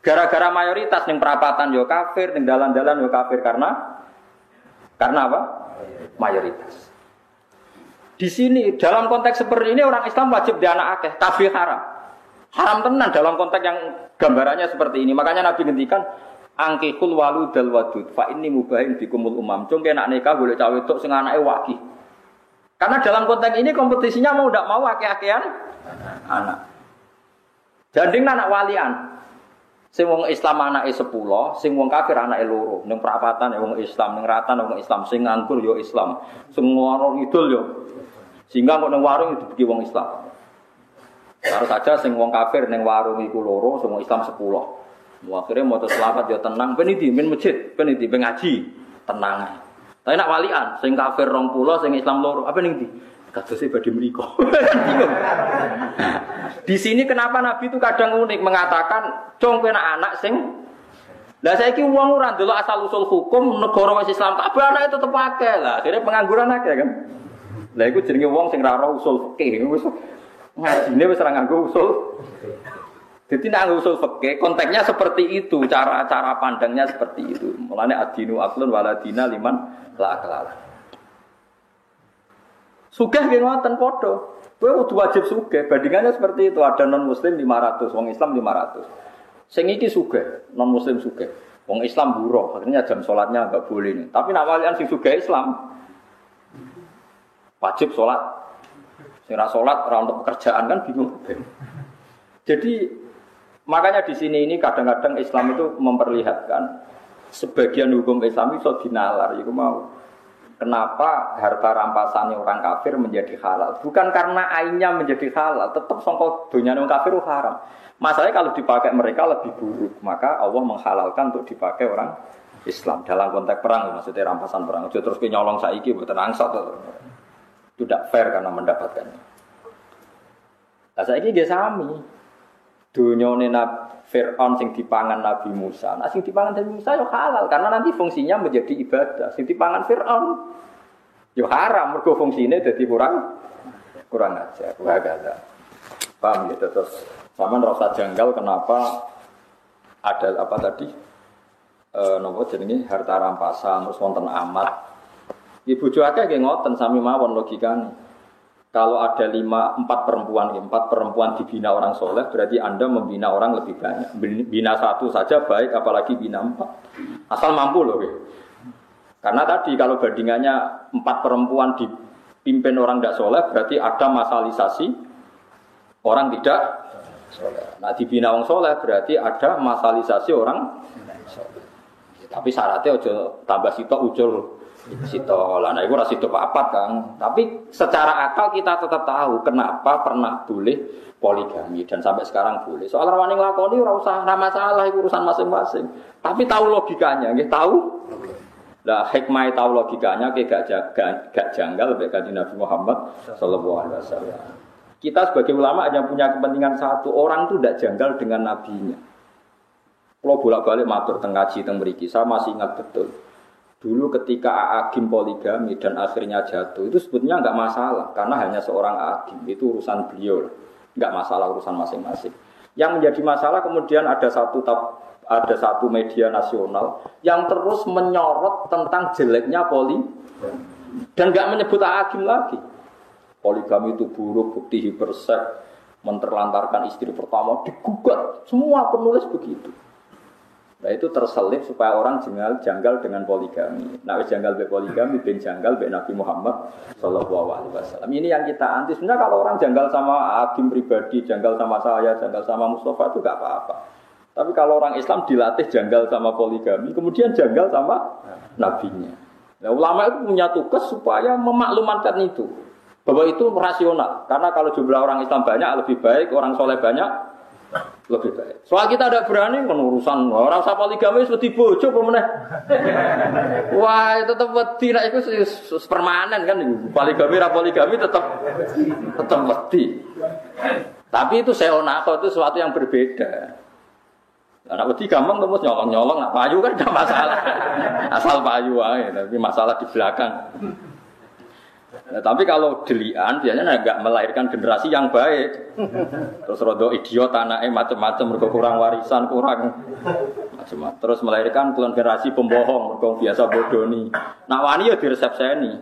gara-gara mayoritas ning perapatan yo kafir, ning dalan-dalan yo kafir karena apa? Mayoritas. Di sini dalam konteks seperti ini orang Islam wajib di anak akeh, tapi haram. Haram tenan dalam konteks yang gambarannya seperti ini. Makanya Nabi ngendikan angkihul waludal wadud fa inni mubahin bikumul umam. Cung kena nikah boleh cawe wedok sing anake waki. Karena dalam konteks ini kompetisinya mau ndak mau akeh-akehan anak. Janding anak walian. Sing wong Islam anake 10, sing wong kafir anake loro. Ning perapatan wong Islam, ning ratan wong Islam, sing nganggur yo Islam, sing warung idul yo. Sehingga kok ning warung itu bagi wong Islam. Harus saja sing wong kafir ning warung iku loro, sing wong Islam 10. Akhirnya mau selamat ya tenang, ben iki men masjid, ben iki ben ngaji, tenang. Tapi nak walian, sing kafir 20, sing Islam loro, apa ning ndi? Kadose badhe mriko. Di sini kenapa Nabi itu kadang unik mengatakan, "Cung kena anak sing." Lah saiki wong ora ndelok asal usul hukum negara wis Islam, kabeh anake tetep akeh lah. Akhirnya pengangguran akeh kan. Lah iku jenenge wong sing ra ro usul fikih, wis ngajine wis ora nganggo usul. Jadi nak usul fikih konteksnya seperti itu, cara pandangnya seperti itu. Mulane adinu aqlun waladina liman la aqlala. Sugih nggih ngoten padha. Kowe kudu wajib sugih. Bandingannya seperti itu, ada non muslim 500, wong Islam 500. Sing iki sugih, non muslim sugih. Wong Islam buruh, akhirnya jam salatnya enggak boleh nih. Tapi nak walian sing sugih Islam wajib salat. Sing ra salat ora untuk pekerjaan kan bingung. Jadi makanya di sini ini kadang-kadang Islam itu memperlihatkan sebagian hukum Islam itu dinalar, itu mau. Kenapa harta rampasannya orang kafir menjadi halal? Bukan karena ainnya menjadi halal, tetap sangka dunia orang kafir itu haram. Masalahnya kalau dipakai mereka lebih buruk, maka Allah menghalalkan untuk dipakai orang Islam dalam konteks perang, maksudnya rampasan perang. Jadi terus nyolong saiki buat angsat itu tidak fair karena mendapatkannya. Nah saiki dia sami. Dunyane Fir'aun sing dipangan Nabi Musa. Nah sing dipangan Nabi Musa yo halal karena nanti fungsinya menjadi ibadah. Sing dipangan Fir'aun yo haram mergo fungsine dadi kurang kurang ajar, wagada. Paham gitu terus. Sama rasa janggal kenapa ada apa tadi? Nopo jenenge harta rampasan terus wonten amat. Ibu cuaca nggih ngoten sami mawon logikane. Kalau ada 4 perempuan dibina orang soleh, berarti Anda membina orang lebih banyak. Bina 1 saja baik, apalagi bina 4. Asal mampu loh. Karena tadi kalau bandingannya 4 perempuan dipimpin orang tidak soleh, berarti ada masalisasi orang tidak soleh. Nah dibina orang soleh, berarti ada masalisasi orang soleh. Tapi syaratnya aja tambah sitok ujul. Sito lah, nah itu rasido papat Kang. Tapi secara akal kita tetap tahu kenapa pernah boleh poligami dan sampai sekarang boleh. Soal rawani nglakoni ora usah masalah, itu urusan masing-masing. Tapi tahu logikanya, nggih tahu. Lah hikmah tahu logikanya gak janggal bagi Kanjeng Nabi Muhammad sallallahu alaihi wasallam. Kita sebagai ulama hanya punya kepentingan satu, orang itu tidak janggal dengan nabinya. Kalau bolak-balik matur teng ngaji teng mriki, saya masih ingat betul. Dulu ketika Aagim poligami dan akhirnya jatuh, itu sebetulnya enggak masalah. Karena hanya seorang Aagim, itu urusan beliau. Enggak masalah urusan masing-masing. Yang menjadi masalah kemudian ada satu media nasional yang terus menyorot tentang jeleknya poligami. Dan enggak menyebut Aagim lagi. Poligami itu buruk, bukti hiperseks, menterlantarkan istri pertama, digugat. Semua penulis begitu. Nah itu terselip supaya orang janggal dengan poligami. Nah janggal be poligami, ben janggal be Nabi Muhammad sallallahu alaihi wasallam. Ini yang kita anti. Sebenarnya kalau orang janggal sama Agim pribadi, janggal sama saya, janggal sama Mustafa itu enggak apa-apa. Tapi kalau orang Islam dilatih janggal sama poligami, kemudian janggal sama nabinya. Nah ulama itu punya tugas supaya memaklumatkan itu. Bahwa itu rasional. Karena kalau jumlah orang Islam banyak lebih baik, orang soleh banyak lebih baik. Soal kita tidak berani urusan orang usah poligami wis wedi bojo apa meneh. Wah, tetep wedi nek iku permanen kan iku. Poligami ra poligami tetep wedi. Tapi itu seonako itu sesuatu yang berbeda. Nah, wedi gampang terus nyolong-nyolong nak payu kan enggak masalah. Asal payu ae, tapi masalah di belakang. Nah, tapi kalau delian biasanya enggak melahirkan generasi yang baik. Terus rodo idiot anake macam-macam mergo kurang warisan, kurang macam-macam. Terus melahirkan generasi pembohong mergo biasa bodoni. Nak wani ya diresepseni.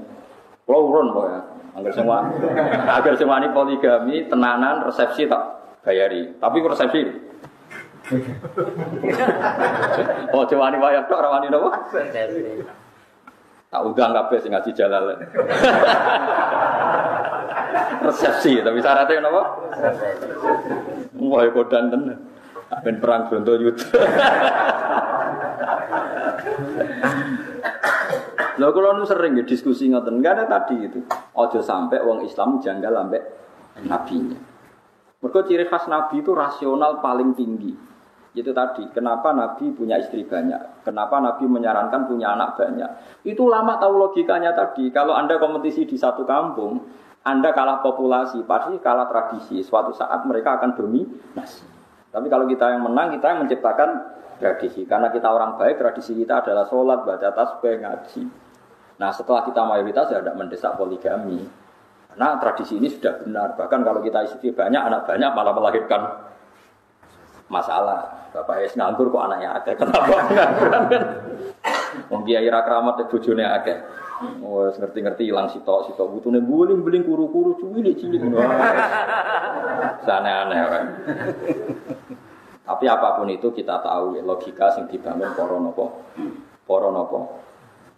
Kulo urun kok ya. Angger sing wani poligami tenanan resepsi tak bayari. Tapi resepsi oh, wani wayah tok ora wani napa? Tak undang kabeh sing ngaji jalal. Resepsi, tapi syaratnya napa? Wah, kodan tenan. Ben perang Brontoyuda. Lha kula nu sering ya diskusi ngoten. Enggak ada tadi itu. Aja sampai wong Islam janggal ambek nabinya. Mergo ciri khas nabi itu rasional paling tinggi. Itu tadi, kenapa Nabi punya istri banyak? Kenapa Nabi menyarankan punya anak banyak? Itu lama tahu logikanya tadi. Kalau Anda kompetisi di satu kampung, Anda kalah populasi, pasti kalah tradisi. Suatu saat mereka akan dominasi. Tapi kalau kita yang menang, kita yang menciptakan tradisi. Karena kita orang baik, tradisi kita adalah sholat, baca tasbih, ngaji. Nah setelah kita mayoritas, ya tidak mendesak poligami. Karena tradisi ini sudah benar. Bahkan kalau kita istri banyak, anak banyak, malah melahirkan masalah. Bapak es nganggur kok anaknya akeh. Kenapa ngangguran kan? Wong kiai ra kramat bojone akeh. Wes ngerti-ngerti ilang sitok butune guling-guling kuru-kuru cilik-cilik. Sana-aneh kan. Tapi apapun itu kita tahu ya, logika sing dibangun para napa?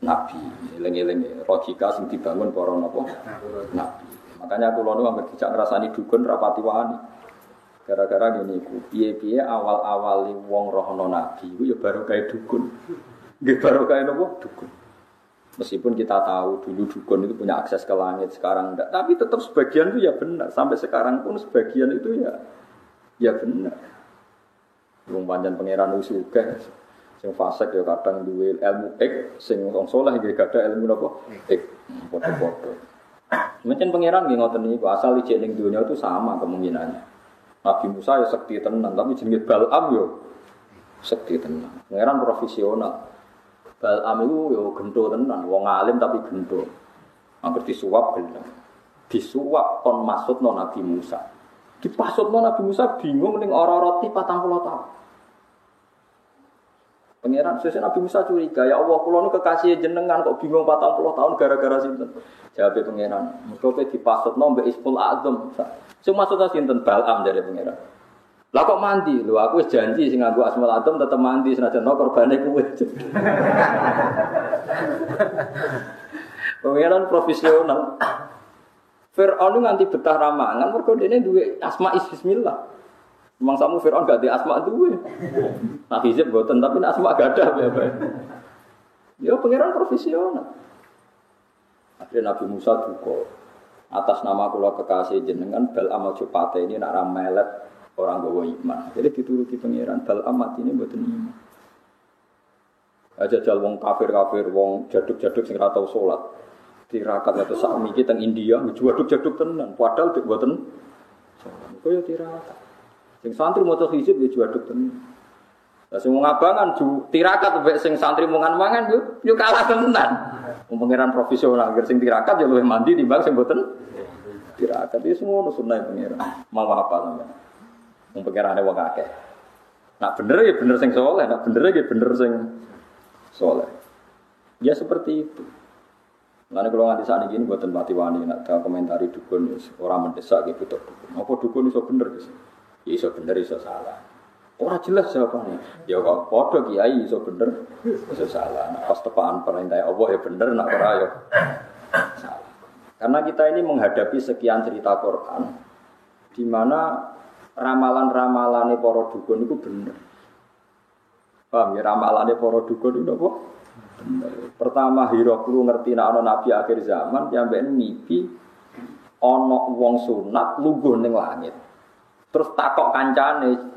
Nabi. Eling-eling logika sing dibangun para napa? Nabi. Makanya kula nu anggere dijak ngrasani dukun rapati wani. Gara-gara ngene iku, piye-piye awal-awali wong rohno nabi iku ya baru kae dukun. Nggih baru kae napa? Dukun. Meskipun kita tahu dulu dukun itu punya akses ke langit, sekarang enggak. Tapi tetap sebagian itu ya benar. Sampai sekarang pun sebagian itu ya benar. Wong pancen pangeran wis sugih. Sing fasik ya kadang duwe ilmu sing wong saleh nggih gadah ilmu napa? Padha-padha. Mungkin pangeran nggih ngoten niku, asal ijek ning donya itu sama kemungkinannya. Nabi Musa ya sekti tenan, tapi jenenge Bal'am yo sekti tenan. Pangeran profesional. Bal'am itu yo gento tenan, wong alim tapi gento. Angger disuap gelem. disuap kon maksudno Nabi Musa. Dipasutno Nabi Musa bingung ning ora roti 40 tahun. Pangeran sesuk Nabi Musa curiga, ya Allah kula niku kekasih jenengan kok bingung 40 tahun gara-gara sinten. Jawabe pangeran, mergo kowe dipasutno mbek Ismul A'zam. Sing maksudnya sinten Bal'am dari pangeran. Lah kok mandi? Lho aku wis janji sing nganggo Ismul A'zam tetep mandi senajan korbane kuwe. Pangeran profesional. Fir'aun nganti betah ramangan mergo dene duwe asma bismillah. Memang samu Fir'aun gak di asma duwe. Nah hizib boten tapi asma gak ada bae. Ya pangeran profesional. Akhirnya Nabi Musa duka atas nama kula kekasih jenengan Bal'am aja pateni nak ra melet orang gawa iman. Jadi dituruti pangeran Bal'am matine mboten iman. Aja jal wong kafir-kafir, wong jaduk-jaduk sing ora tau salat. Tirakat atau sak niki teng India jaduk-jaduk tenan, padahal mboten salat. Kaya tirakat. Sing santri maca hizib ya jaduk tenan. Lah sing ngabangan tirakat mbek sing santri mungan-mangan yo kalah tenan. Wong pangeran profesional sing tirakat ya luwih mandi timbang sing mboten tirakat. Iki semua sunah pangeran. Mau apa sampean? Wong pangerane wong akeh. Nak bener ya bener sing saleh, nak bener ya bener sing saleh. Ya seperti itu. Lalu kalau nganti saat ini buatan pati wani nak komentari dukun orang mendesak gitu dukun. Apa dukun iso bener guys? Ya iso bener iso salah. Orang jelas jawabannya. Ya kok podo kiai iso bener iso salah. Nah, pas tepaan perintah Allah ya bener nak ora ya salah. Karena kita ini menghadapi sekian cerita Quran di mana ramalan-ramalane para dukun itu bener. Paham ya ramalannya para dukun itu apa? Pertama Hiroklu ngerti nek ana nabi akhir zaman sampeyan mimpi ana wong sunat lungguh ning langit. Terus takok kancane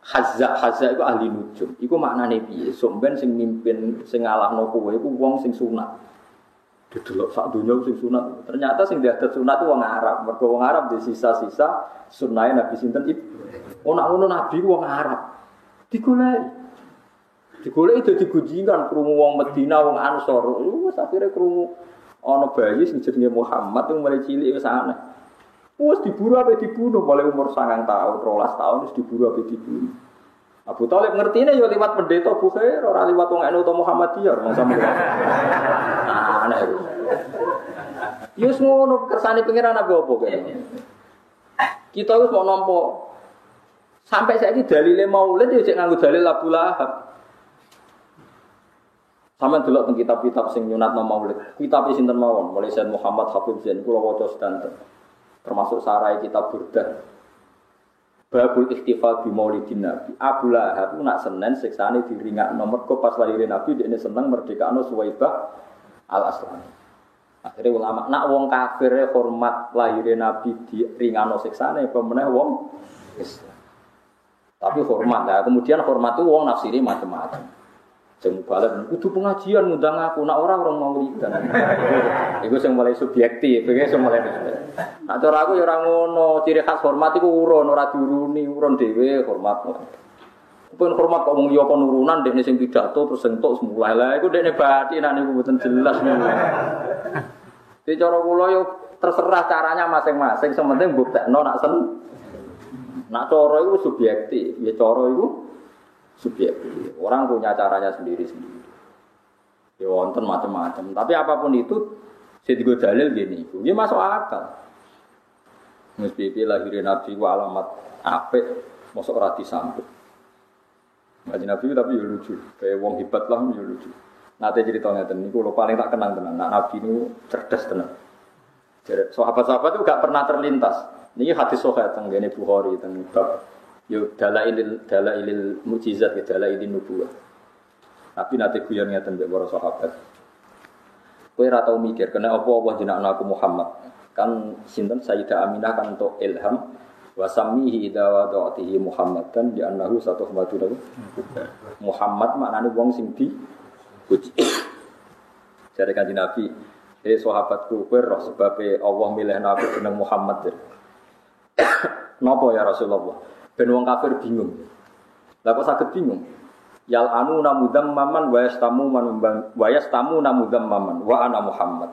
Hazza iku ahli nujum. Iku maknane piye? Somben sing mimpin sing ngalahno kowe iku wong sing sunat. Didelok sak donya sing sunat. Ternyata sing diadat sunat itu wong Arab. Mergo wong Arab di sisa-sisa sunahe Nabi sinten iki. Ono ngono nabi wong Arab. Digoleki. Digoleki dadi gunjingan krungu wong Medina, wong Ansor. Wis akhire krungu ana bayi sing jenenge Muhammad sing mulai cilik wis aneh. Wis diburu ape dibunuh mulai umur 9 tahun, 12 tahun wis diburu ape dibunuh. Abu Thalib ngertine ya liwat pendeta Bukhair, ora liwat wong NU utawa Muhammadiyah, wong sampe. Aneh. Ya wis ngono kersane pangeran apa kene. Kita wis mau nampa sampai saiki dalile maulid ya cek nganggo dalil Abu Lahab. Sama delok teng kitab-kitab sing nyunatno maulid. Kitab sinten mawon, mulai Sayyid Muhammad Habib Zain kula waca sedanten. Termasuk sarai kitab Burdah. Babul Ikhtifal bi Maulidin Nabi. Abu Lahab nak Senin siksane diringakno mergo pas lahire Nabi dekne seneng merdekakno Suwaibah Al-Aslami. Akhire ulama nak wong kafir hormat lahire Nabi diringakno siksane pemeneh wong Islam. Tapi hormat lah, kemudian hormat itu wong nafsiri macam-macam. Sing balik kudu pengajian ngundang aku, nak orang maulidan. Iku sing mulai subjektif, iki sing mulai. Nak cara aku ya ora ngono, ciri khas hormat iku urun, ora diuruni, urun dhewe hormat. Pun hormat kok mung yo apa nurunan dekne sing pidato terus sentuk semulai. Lah iku dekne bathinan niku mboten jelas niku. Di cara kula yo terserah caranya masing-masing, sementing mbuktekno nak sen. Nak cara iku subjektif, ya cara iku subjektif. Orang punya caranya sendiri-sendiri. Ya wonten macam-macam. Tapi apapun itu, saya digo dalil gini. Dia masuk akal. Mesti lahirin Nabi wa alamat apik, masuk ora disambut. Ngaji Nabi tapi ya lucu. Kayak wong hebat lah ya lucu. Nate cerita ngeten niku lho paling tak kenang tenan. Nak Nabi niku cerdas tenan. Jadi sahabat-sahabat itu gak pernah terlintas. Niki hadis sahih teng ngene Bukhari teng bab yo dalailil mukjizat ke dalailin nubuwah. Tapi nate guyon ngeten mbek para sahabat. Kowe ora tau mikir kena apa Allah jenakno aku Muhammad. Kan sinten Sayyidah Aminah kan untuk ilham wa samihi dawadatihi Muhammadan di annahu satu khabatun Muhammad maknane wong sing dipuji. Jare Kanjeng Nabi, sahabatku kowe roh sebabe Allah milihna aku jeneng Muhammad. Napa ya Rasulullah? Ben wong kafir bingung. Lah kok saged bingung? Yal anu namudam maman wa yastamu namudam maman wa ana Muhammad.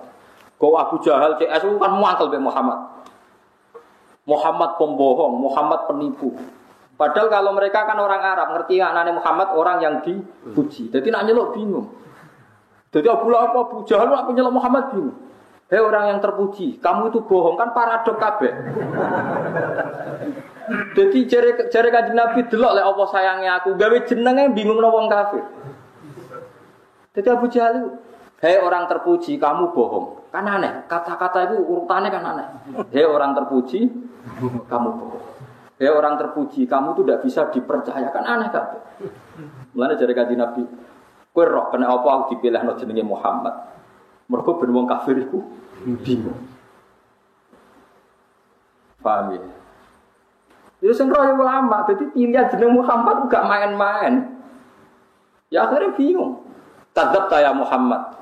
Kau Abu Jahal CS itu kan muangkel be Muhammad. Muhammad pembohong, Muhammad penipu. Padahal kalau mereka kan orang Arab, ngerti anaknya Muhammad orang yang dipuji. Jadi nak nyeluk bingung. Jadi Abu Jahal nak nyeluk Muhammad bingung. Hei orang yang terpuji, kamu itu bohong kan paradok kabeh. Jadi jare Kanjeng Nabi delok lek apa sayangnya aku, gawe jenenge bingung wong kafir. Jadi Abu Jahal, hei orang terpuji, kamu bohong. Kan aneh, kata-kata itu urutannya kan aneh. Hei orang terpuji, kamu bohong. Hei orang terpuji, kamu itu tidak bisa dipercaya. Kan aneh kan? Mulane jare Kanjeng Nabi, kowe roh kena apa aku dipilihno jenenge Muhammad. Mergo ben wong kafir iku bingung. Paham ya? Ya sing roh ulama, dadi pilihan jeneng Muhammad gak main-main. Ya akhirnya bingung. Tadzab ya Muhammad.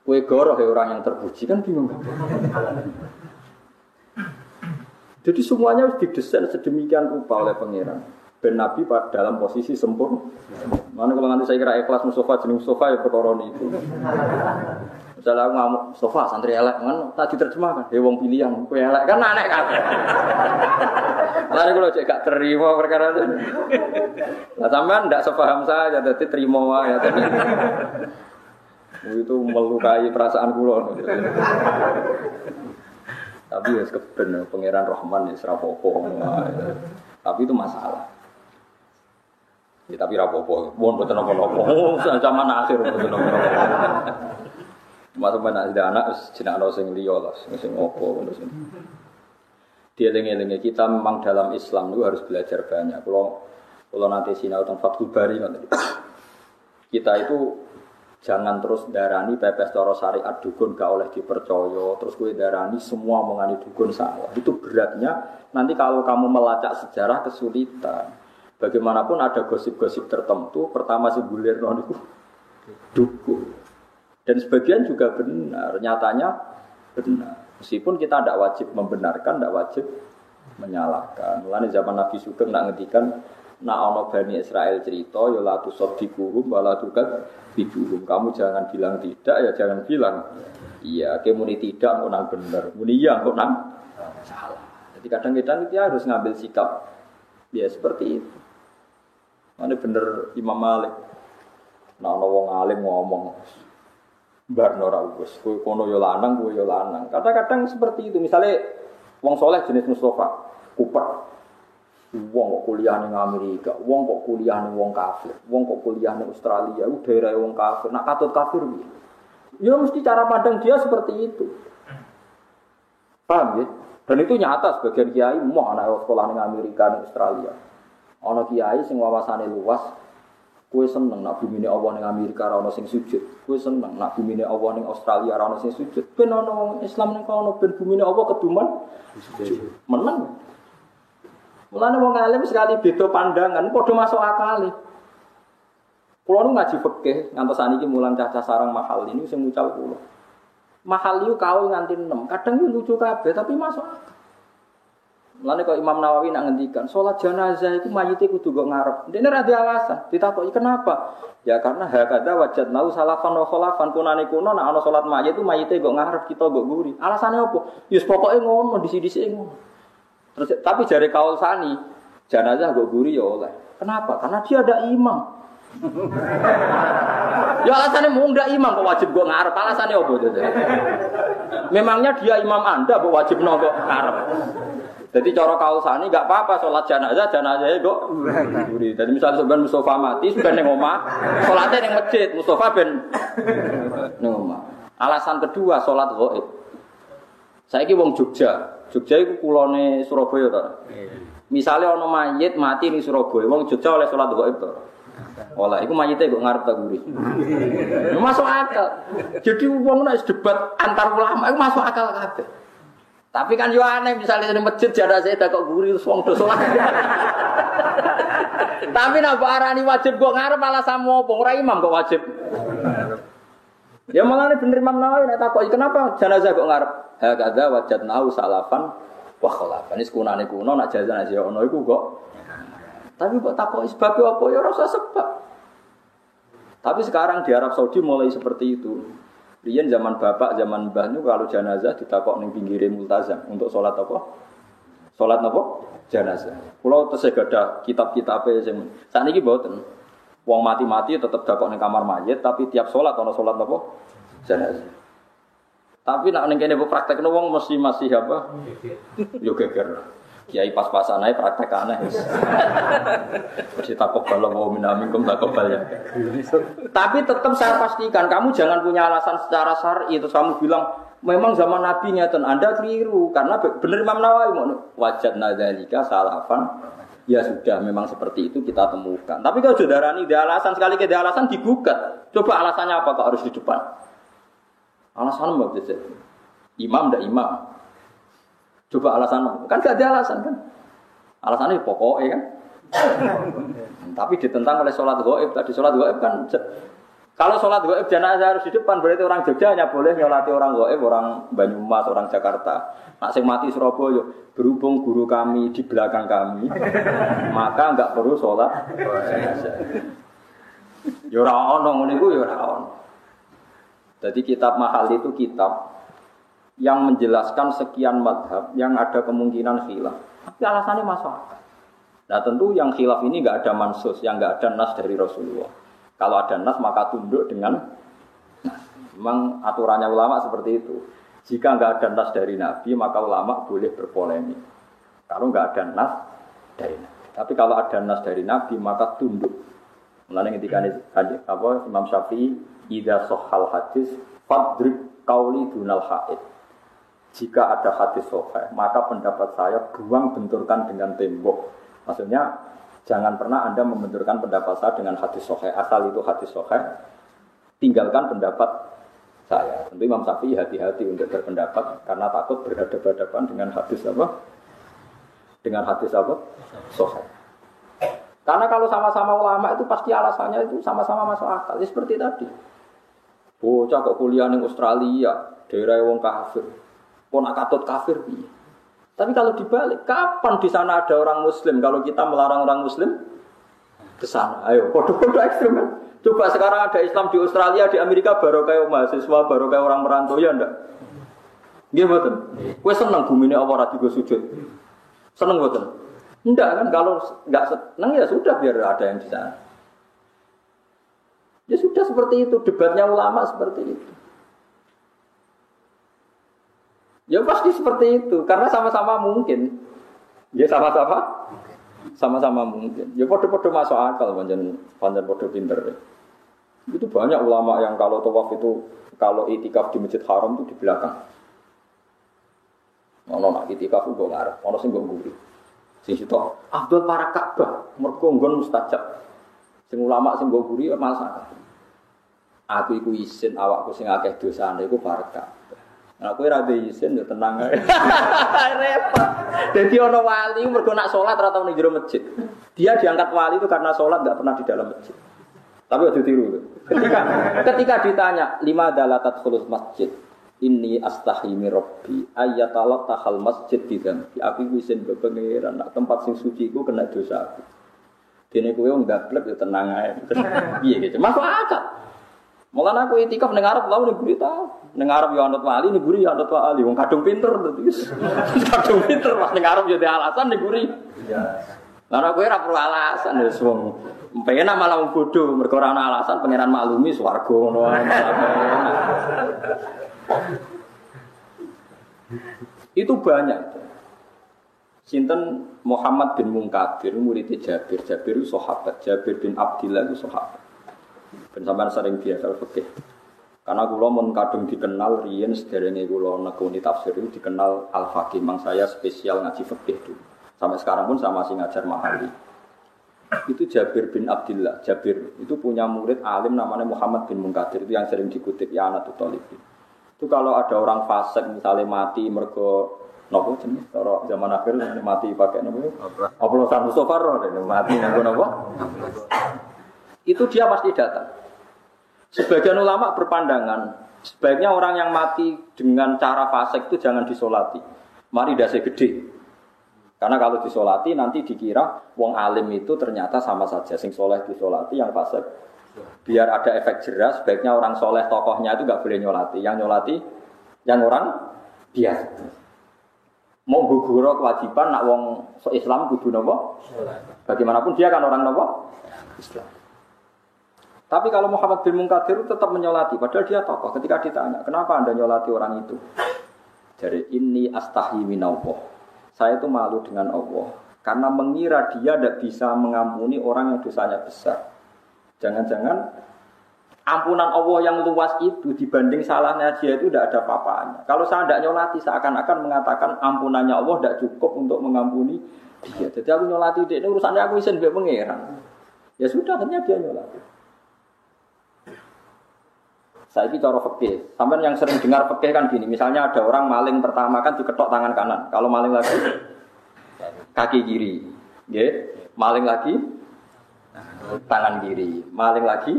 Kowe goroh ya orang yang terpuji kan bingung kan? Jadi semuanya harus didesain sedemikian rupa oleh pangeran. Ben Nabi dalam posisi sempurna. Mana kalau nanti saya kira ikhlas Mustafa jenis Mustafa ya perkara itu. Misalnya aku ngamuk Mustafa santri elek kan tak diterjemahkan. He wong pilihan kowe elek kan aneh kan. Lalu kalau cek gak terima perkara itu. Nah sampean ndak sepaham saya jadi terima wae tadi. Itu melukai perasaan kula. Tapi ya keben pangeran Rahman ya serapopo. Tapi itu masalah. Ya, tapi rapopo, mohon betul nopo. Zaman akhir betul nopo. Masuk mana ada anak, jenak anak sing liya lah, sing opo, sing. Dia lengi-lengi kita memang dalam Islam itu harus belajar banyak. Kalau nanti sinau tentang Fathul Bari nanti. Kita itu jangan terus darani pepes cara syariat dukun gak oleh dipercaya, terus kue darani semua mengani dukun salah. Itu beratnya. Nanti kalau kamu melacak sejarah kesulitan. Bagaimanapun ada gosip-gosip tertentu, pertama si gulir non itu dukun. Dan sebagian juga benar, nyatanya benar. Meskipun kita tidak wajib membenarkan, tidak wajib menyalahkan. Mulanya zaman Nabi Sugeng nak ngedikan, nak ono Bani Israel cerita, ya la tusaddiquhum wa la tukadzibuhum. Kamu jangan bilang tidak, ya jangan bilang iya. Muni tidak, kok nang benar. Muni iya, kok nang salah. Jadi kadang-kadang kita harus ngambil sikap, ya seperti itu. Mana bener Imam Malik, nah ono wong alim ngomong, bar nora ugus, kue kono yo lanang, kue yo lanang. Kadang-kadang seperti itu. Misalnya wong soleh jenis Mustafa, Cooper, wong kok kuliah ning Amerika, wong kok kuliah ning wong kafir, wong kok kuliah ning Australia, daerah wong kafir, nak katut kafir piye? Ya mesti cara pandang dia seperti itu. Paham ya? Dan itu nyata sebagian kiai mau anak sekolah ning Amerika ning Australia. Ana kiai sing wawasane luas, kowe seneng nak bumine Allah ning Amerika ora ana sing sujud. Kowe seneng nak bumine Allah ning Australia ora ana sing sujud. Ben ana wong Islam ning kono ben bumine Allah keduman sujud. Meneng. Mulane wong alim sekali beda pandangan padha masuk akal. Kulo nu ngaji fikih ngantos saniki mulang cacah sarang mahal ini sing mucal kulo. Mahal itu kaul nganti 6. Kadang itu lucu kabeh tapi masuk akal. Mulane kok Imam Nawawi nak ngendikan, salat jenazah itu mayite kudu go ngarep. Dene ra ada alasan. Ditakoki kenapa? Ya karena hakada wajadnau salafan wa khalafan kunane kuno nek ana salat mayit itu mayite go ngarep kita go guri. Alasane opo? Ya pokoke ngono disi-disi ngono. Terus tapi jare kaul sani, jenazah go guri ya oleh. Kenapa? Karena dia ada imam. Ya alasannya mau ndak imam kok wajib go ngarep. Alasannya opo to? Memangnya dia imam Anda kok wajib nonggo ngarep. Jadi cara kausani enggak apa-apa salat jenazahnya kok guri. Jadi misalnya sebenarnya Mustafa mati sudah ning omah, salatnya ning masjid, Mustafa ben ning omah. Alasan kedua salat ghaib. Saiki wong Jogja iku kulone Surabaya to. Misalnya ana mayit mati ning Surabaya, wong Jogja oleh salat ghaib to. Oleh iku mayite kok ngarep ta guri. Masuk akal. Jadi wong nek debat antar ulama iku masuk akal kabeh. Tapi kan yo aneh misalnya di masjid jenazah dak kok guri terus wong do salat. Tapi nek arani wajib kok ngarep alasan opo? Ora imam kok wajib. Ya malah bener Imam Nawawi nek takoki kenapa jenazah kok ngarep? Hakadza wajadnau salafan wa khalafan. Wis kunane kuno nek jenazah ono iku kok. Tapi kok takoki sebab apa ya ora usah sebab. Tapi sekarang di Arab Saudi mulai seperti itu. Riyen zaman bapak, zaman mbah niku kalau jenazah ditakok ning pinggire multazam untuk salat apa? Salat napa? Jenazah. Kula tesih gadah kitab-kitabe sing sakniki mboten. Wong mati-mati tetep dakok ning kamar mayit tapi tiap salat ana salat napa? Jenazah. Tapi nek ning kene praktekno wong mesti masih apa? Yo geger. Kiai pas-pasan ae praktek aneh wis. Mesti takobal wa minkum takobal ya. Tapi tetap saya pastikan kamu jangan punya alasan secara syar'i terus kamu bilang memang zaman Nabi ngeten Anda keliru karena benar Imam Nawawi wajadna dzalika salafan ya sudah memang seperti itu kita temukan. Tapi kalau saudarani dia alasan sekali ke dia alasan digugat. Coba alasannya apa kok harus di depan? Alasan apa bisa? Imam ndak imam. Coba alasan kan gak ada alasan kan? Alasannya pokoknya kan. Tapi ditentang oleh sholat gaib tadi sholat gaib kan. Kalau sholat gaib jenazah harus di depan berarti orang Jogja hanya boleh nyolati orang gaib, orang Banyumas, orang Jakarta. Nak sing mati Surabaya berhubung guru kami di belakang kami, maka enggak perlu sholat jenazah. Ya ora ono ngene iku ya ora ono. Jadi kitab mahal itu kitab yang menjelaskan sekian madhab yang ada kemungkinan khilaf. Tapi alasannya masuk akal. Nah tentu yang khilaf ini enggak ada mansus, yang enggak ada nas dari Rasulullah. Kalau ada nas maka tunduk dengan nas. Memang aturannya ulama seperti itu. Jika enggak ada nas dari Nabi maka ulama boleh berpolemik. Kalau enggak ada nas dari Nabi. Tapi kalau ada nas dari Nabi maka tunduk. Mulane ketika Imam Syafi'i idza sahhal hadis fadrib qauli dunal haid. Jika ada hadis sahih, maka pendapat saya buang benturkan dengan tembok. Maksudnya jangan pernah Anda membenturkan pendapat saya dengan hadis sahih. Asal itu hadis sahih, tinggalkan pendapat saya. Tentu Imam Syafi'i hati-hati untuk berpendapat karena takut berhadapan-hadapan dengan hadis apa? Dengan hadis apa? Sahih. Karena kalau sama-sama ulama itu pasti alasannya itu sama-sama masuk akal. Seperti tadi. Bocah kok kuliah di Australia, daerah wong kafir. Kok nak katut kafir piye? Tapi kalau dibalik, kapan di sana ada orang muslim kalau kita melarang orang muslim ke sana? Ayo, podo-podo ekstrem kan? Coba sekarang ada Islam di Australia, di Amerika baru kayak mahasiswa, baru kayak orang merantau ya ndak? Nggih mboten. Kowe seneng bumine apa ora digo sujud? Seneng mboten? Ndak kan kalau enggak seneng ya sudah biar ada yang di sana. Ya sudah seperti itu, debatnya ulama seperti itu. Ya pasti seperti itu, karena sama-sama mungkin. Ya sama-sama mungkin. Ya podo-podo masuk akal, panjang podo pinter. Itu banyak ulama yang kalau tawaf itu, kalau itikaf di Masjid Haram itu di belakang. Ono nak itikaf ugo ngarep, ono sing nggo mburi. Sing sitok Abdul para Ka'bah, mergo nggon mustajab. Sing ulama sing nggo mburi malas akal. Aku iku isin awakku sing akeh dosane iku para Ka'bah. Nah, kowe ra isin yo tenang ae. Repot. Dadi ana wali mergo nak salat ora tau ning jero masjid. Dia diangkat wali itu karena salat enggak pernah di dalam masjid. Tapi aja tiru. Ketika ditanya, "Lima dalatat khulus masjid?" Inni astahi min rabbi ayatalat tahal masjid bidan. Aku isin ke pangeran nak tempat sing suci iku kena dosa aku. Dene kowe ngablek yo tenang ae. Piye gitu. Masuk akal. Mulane aku itikaf ning arep lawu ning guri ta. Ning arep yo anut wali, ning guri yo anut wali. Wong kadung pinter terus. Kadung pinter pas ning arep yo di alasan ning guri. Iya. Lah kowe ora perlu alasan wis wong penak malah wong bodho mergo ora ana alasan pangeran maklumi swarga ngono ae. Itu banyak. Sinten Muhammad bin Munkadir murid Jabir. Jabir itu sahabat. Jabir bin Abdillah itu sahabat. Ben sampean sering biasa fikih. Karena kula mun kadung dikenal riyen sederenge kula nekuni tafsir itu dikenal Al-Faqih. Mang saya spesial ngaji fikih dulu. Sampai sekarang pun saya masih ngajar mahali. Itu Jabir bin Abdillah. Jabir itu punya murid alim namanya Muhammad bin Munkadir. Itu yang sering dikutip ya anak Thalibin. Itu kalau ada orang fasik misalnya mati mergo nopo jenis cara zaman akhir mati pakai nopo oplosan Mustofa mati nganggo nopo itu dia pasti datang. Sebagian ulama berpandangan sebaiknya orang yang mati dengan cara fasik itu jangan disolati. Mari dasi gede. Karena kalau disolati nanti dikira wong alim itu ternyata sama saja sing soleh disolati yang fasik Biar ada efek jerah, sebaiknya orang soleh tokohnya itu nggak boleh nyolati. Yang nyolati yang orang biasa. Mau guguro kewajiban nak wong Islam kudu nopo? Bagaimanapun dia kan orang nopo? Islam. Tapi kalau Muhammad bin Munkadir tetap menyolati, padahal dia tokoh. Ketika ditanya, kenapa anda nyolati orang itu? Jadi ini astahi minallah. Saya itu malu dengan Allah. Karena mengira dia tidak bisa mengampuni orang yang dosanya besar. Jangan-jangan ampunan Allah yang luas itu dibanding salahnya dia itu tidak ada apa-apanya. Kalau saya tidak nyolati, seakan-akan mengatakan ampunannya Allah tidak cukup untuk mengampuni dia. Jadi aku nyolati dia, ini urusannya aku isen biar pengeran. Ya sudah, akhirnya dia nyolati. Saya ini cara fikih. Sampai yang sering dengar fikih kan gini. Misalnya ada orang maling pertama kan diketok tangan kanan. Kalau maling lagi kaki kiri. Ya. Maling lagi tangan kiri. Maling lagi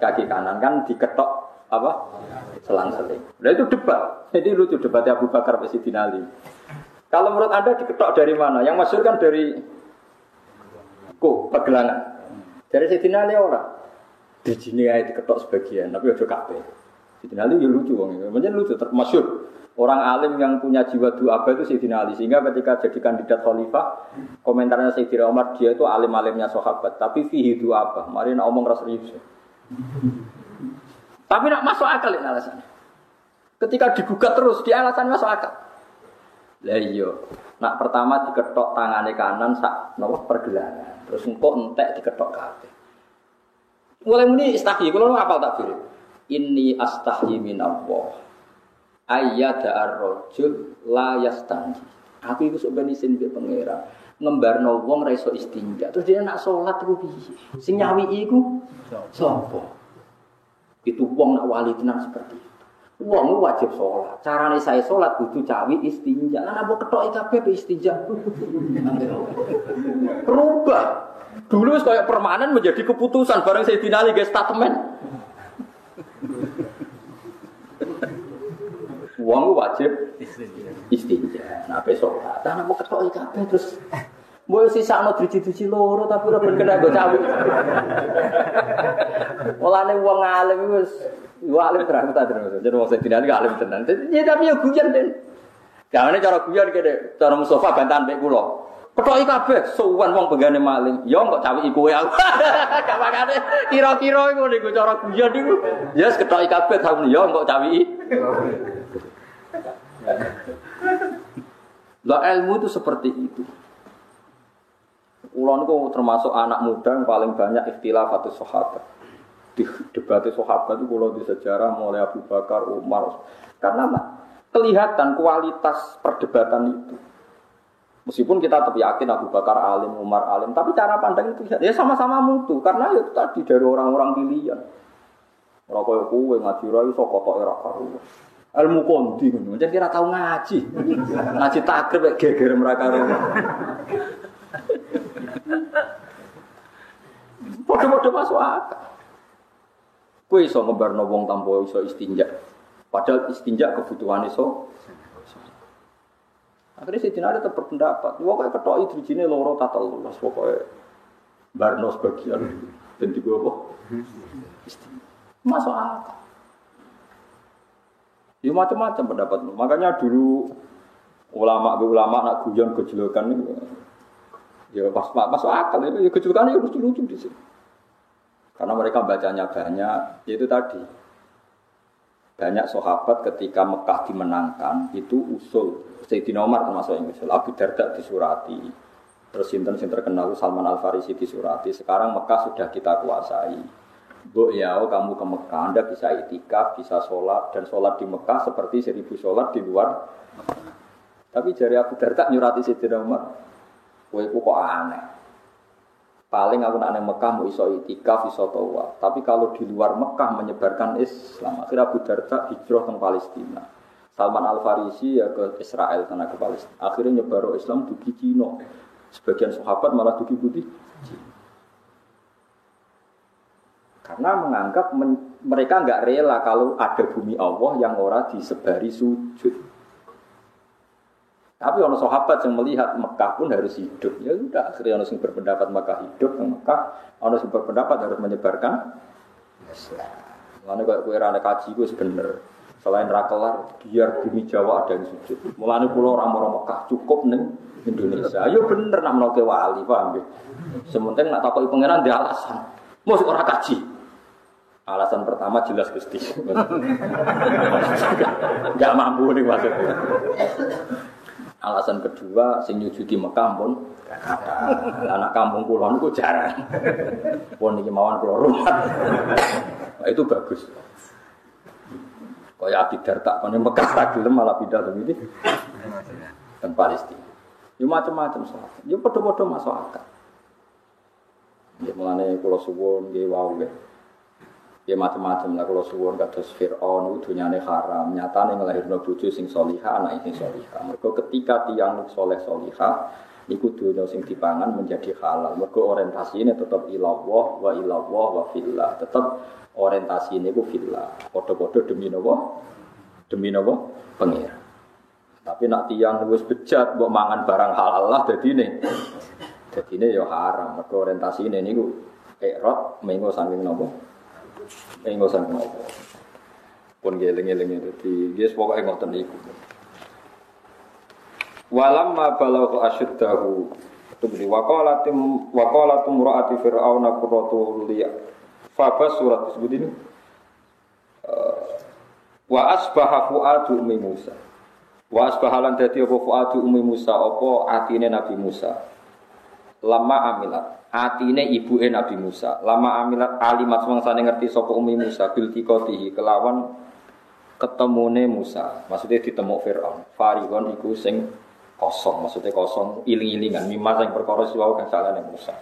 kaki kanan kan diketok apa? Selang-seling. Nah itu debat. Jadi lucu debatnya Abu Bakar Sayyidina Ali. Kalau menurut Anda diketok dari mana? Yang masyhur kan dari pegelangan. Dari Sayyidina Ali orang. Di sini aja diketok sebagian, tapi udah kabeh. Sayyidina Ali ya lucu wong iki. Menjen lucu termasyhur. Orang alim yang punya jiwa du'aba itu Sayyidina Ali. Sehingga ketika jadi kandidat khalifah, komentarnya Sayyidina Umar, dia itu alim-alimnya sahabat, tapi fihi du'aba. Mari nak omong ras serius. Tapi nak masuk akal ini alasannya. Ketika digugat terus, dia alasannya masuk akal. Lah iya. Nak pertama diketok tangane kanan sak napa pergelangan. Terus engko entek diketok kabeh. Mulai muni istahyi, kalau apal takbir. Inni astahyi min Allah. Ayyada ar-rajul la yastanji. Aku iku sok ben isin mbek pangeran. Ngembarno wong ra iso istinja. Terus dia nak salat iku piye? Sing nyawi iku sapa? Itu wong nak wali tenan seperti itu. Wong wajib salat. Carane saya salat kudu cawi istinja. Lan apa ketoke kabeh istinja. Rubah. Dulu kayak permanen menjadi keputusan bareng Sayyidina Ali guys statement. Wong wajib istinja. Nah besok tak mau ketok kabeh terus mbok sisakno driji-driji loro tapi ora ben kena go cawik. Mulane wong alim wis alim terang ta terus. Jadi wong Sayyidina Ali alim tenan. Ya tapi yo guyon den. Gawene cara guyon kene cara Mustafa bantahan mek kula. Ketoki kabeh suwan wong bengane maling. Ya kok cawiki kowe aku. Gak makane kira-kira iku niku cara guyon niku. Ya wis ketoki kabeh taun ya kok cawiki. Lah ilmu itu seperti itu. Kula niku termasuk anak muda yang paling banyak ikhtilafatus sahabat. Di debat sahabat itu kula di sejarah mulai Abu Bakar, Umar. Karena kelihatan kualitas perdebatan itu. Meskipun kita tetap yakin Abu Bakar alim, Umar alim, tapi cara pandang itu ya sama-sama mutu karena itu tadi dari orang-orang pilihan. Ora koyo kowe ngaji ra iso kotoke ra karo. Ilmu kondi ngono, jan kira tau ngaji. Ngaji takrib geger mereka karo. Padha-padha masuk akal. Kowe iso ngembarno wong tanpa iso istinja. Padahal istinja kebutuhan iso. Akhirnya Sayyidina Ali tetap berpendapat, wah kayak ketok idrijine loro tatal lulas, pokoknya barnos bagian dan juga apa? Masuk akal. Ya macam-macam pendapat. Makanya dulu ulama nak guyon gejolokan itu, ya masuk akal itu, ya gejolokan itu lucu-lucu di sini. Karena mereka bacanya banyak, yaitu tadi. Banyak sahabat ketika Mekah dimenangkan itu usul Sayyidina Umar termasuk yang usul Abu Darda disurati, terus sinten sing terkenal Salman Al Farisi disurati. Sekarang Mekah sudah kita kuasai. Mbok ya kamu ke Mekah, Anda bisa itikaf, bisa sholat dan sholat di Mekah seperti 1000 sholat di luar. Tapi jari Abu Darda nyurati Sayyidina Umar, kowe kok aneh. Paling aku nak nang Mekah mau iso itikaf, iso tawaf. Tapi kalau di luar Mekah menyebarkan Islam, akhirnya Abu Darda hijrah ke Palestina. Salman Al Farisi ya ke Israel tanah ke Palestina. Akhirnya nyebar Islam dugi Cina. Sebagian sahabat malah dugi putih. Karena menganggap mereka enggak rela kalau ada bumi Allah yang ora disebari sujud. Tapi orang sahabat yang melihat Mekah pun harus hidup. Ya sudah, akhirnya orang yang berpendapat Mekah hidup, yang Mekah orang yang berpendapat harus menyebarkan Islam. Mulane kok kowe ra kaji ku bener. Selain ra kelar, biar bumi Jawa ada yang sujud. Mulane kula ora moro Mekah, cukup ning Indonesia. Ayo bener nak menoke wali, paham nggih. Sementing nak takoki pangeran dia alasan. Mosok ora kaji. Alasan pertama jelas Gusti. Enggak mampu nih maksudnya. Alasan kedua, sing nyujudi Mekah pun anak kampung kula niku jarang. Pun iki mawon kula rumah. Nah, itu bagus. Kaya Abi Darda kon Mekah ra gelem malah pindah teng iki. Teng Palestina. Yo macam-macam soal. Yo padha-padha masuk akal. Ya mulane kula suwun nggih wau nggih. Ya macam-macam lah kalau suwon kados Fir'aun itu dunyane haram, nyatane nglahirno bojo sing salihah, anak sing salihah. Mergo ketika tiyang saleh salihah niku donya sing dipangan menjadi halal. Mergo orientasine tetep ilallah wa fillah. Tetep orientasine ku fillah. Padha-padha demi napa? Demi napa? Pengira. Tapi nak tiyang wis bejat mbok mangan barang halal lah dadine. Dadine ya haram. Mergo orientasine niku ikrot mengo saking napa? Engosan ngopo. Pun geleng-geleng dadi wis pokoke ngoten niku. Walamma balagha asyuddahu tubli waqalatum ra'ati fir'auna qurratu li fa surat disebut ini. Wa asbaha fuadu ummi Musa. Wa asbaha lan dadi apa fuadu ummi Musa apa atine Nabi Musa. Lama amilat atine ibuke Nabi Musa. Lama amilat alimat semangsane ngerti sapa Ummi Musa bil tiqatihi kelawan ketemune Musa. Maksudnya ditemuk Firaun. Farigon iku sing kosong, maksudnya kosong iling-ilingan mimma sing perkara siwau kang salane Musa.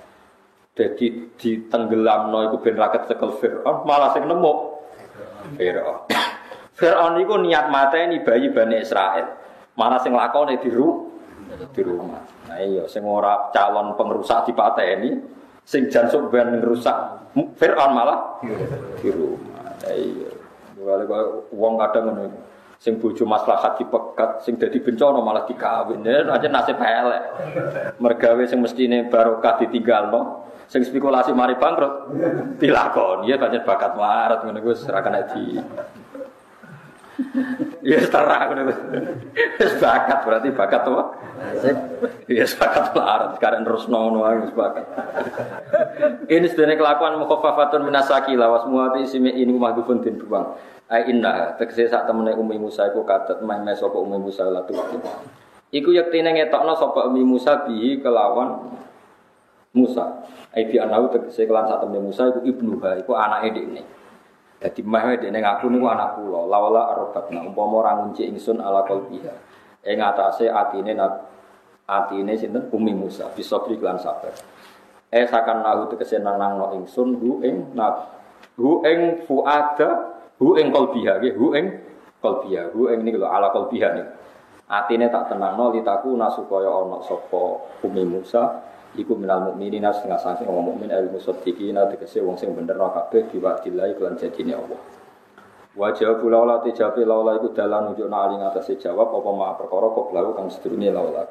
Dadi ditenggelamno iku ben raket cekel Firaun, malah sing nemu Firaun. Firaun iku niat mateni bayi Bani Israil. Malah sing lakone di rumah. Nah iya, sing ora calon pengrusak dipateni, sing jansuk ben ngerusak Fir'aun malah di rumah. Nah iya, kalau wong kadang ngono, sing bojo maslahat dipegat, sing dadi bencana malah dikawin. Aja nasib elek. Mergawe sing mestine barokah ditinggalno, sing spekulasi mari bangkrut dilakoni. Ya pancen bakat marat ngono kuwi ora kena di ya setara ngono. Wis bakat berarti bakat apa? Ya bakat larat sekarang terusno ngono wae wis bakat. Ini sedene kelakuan mukhaffafatun minasaki lawas muati ismi ini mahdhufun din buang. Ai inna tegese sak temene Ummi Musa iku kadet meh sapa Ummi Musa latu. Iku yektine ngetokno sapa Ummi Musa bihi kelawan Musa. Ai bi anahu tegese kelan sak temene Musa iku ibnuha iku anake dekne. Dadi meh dene ngaku niku anak kula. Lawala arabatna umpama ora ngunci ingsun ala qalbiha. Ing atase atine sinten Ummi Musa bisa beri kelan sabar. Sakan nahu tegese nangno ingsun hu ing fuada hu ing qalbiha nggih hu ing niku lho ala qalbiha niku. Atine tak tenangno litaku nasupaya ana sapa Ummi Musa iku minal mukminina setengah saking wong mukmin al musaddiqina tegese wong sing bener kabeh diwakilai kelan janjine Allah. Wa jawabu laula tijabi laula iku dalan nunjukna ali ngatasi jawab apa ma perkara qoblau kang sedurunge laula.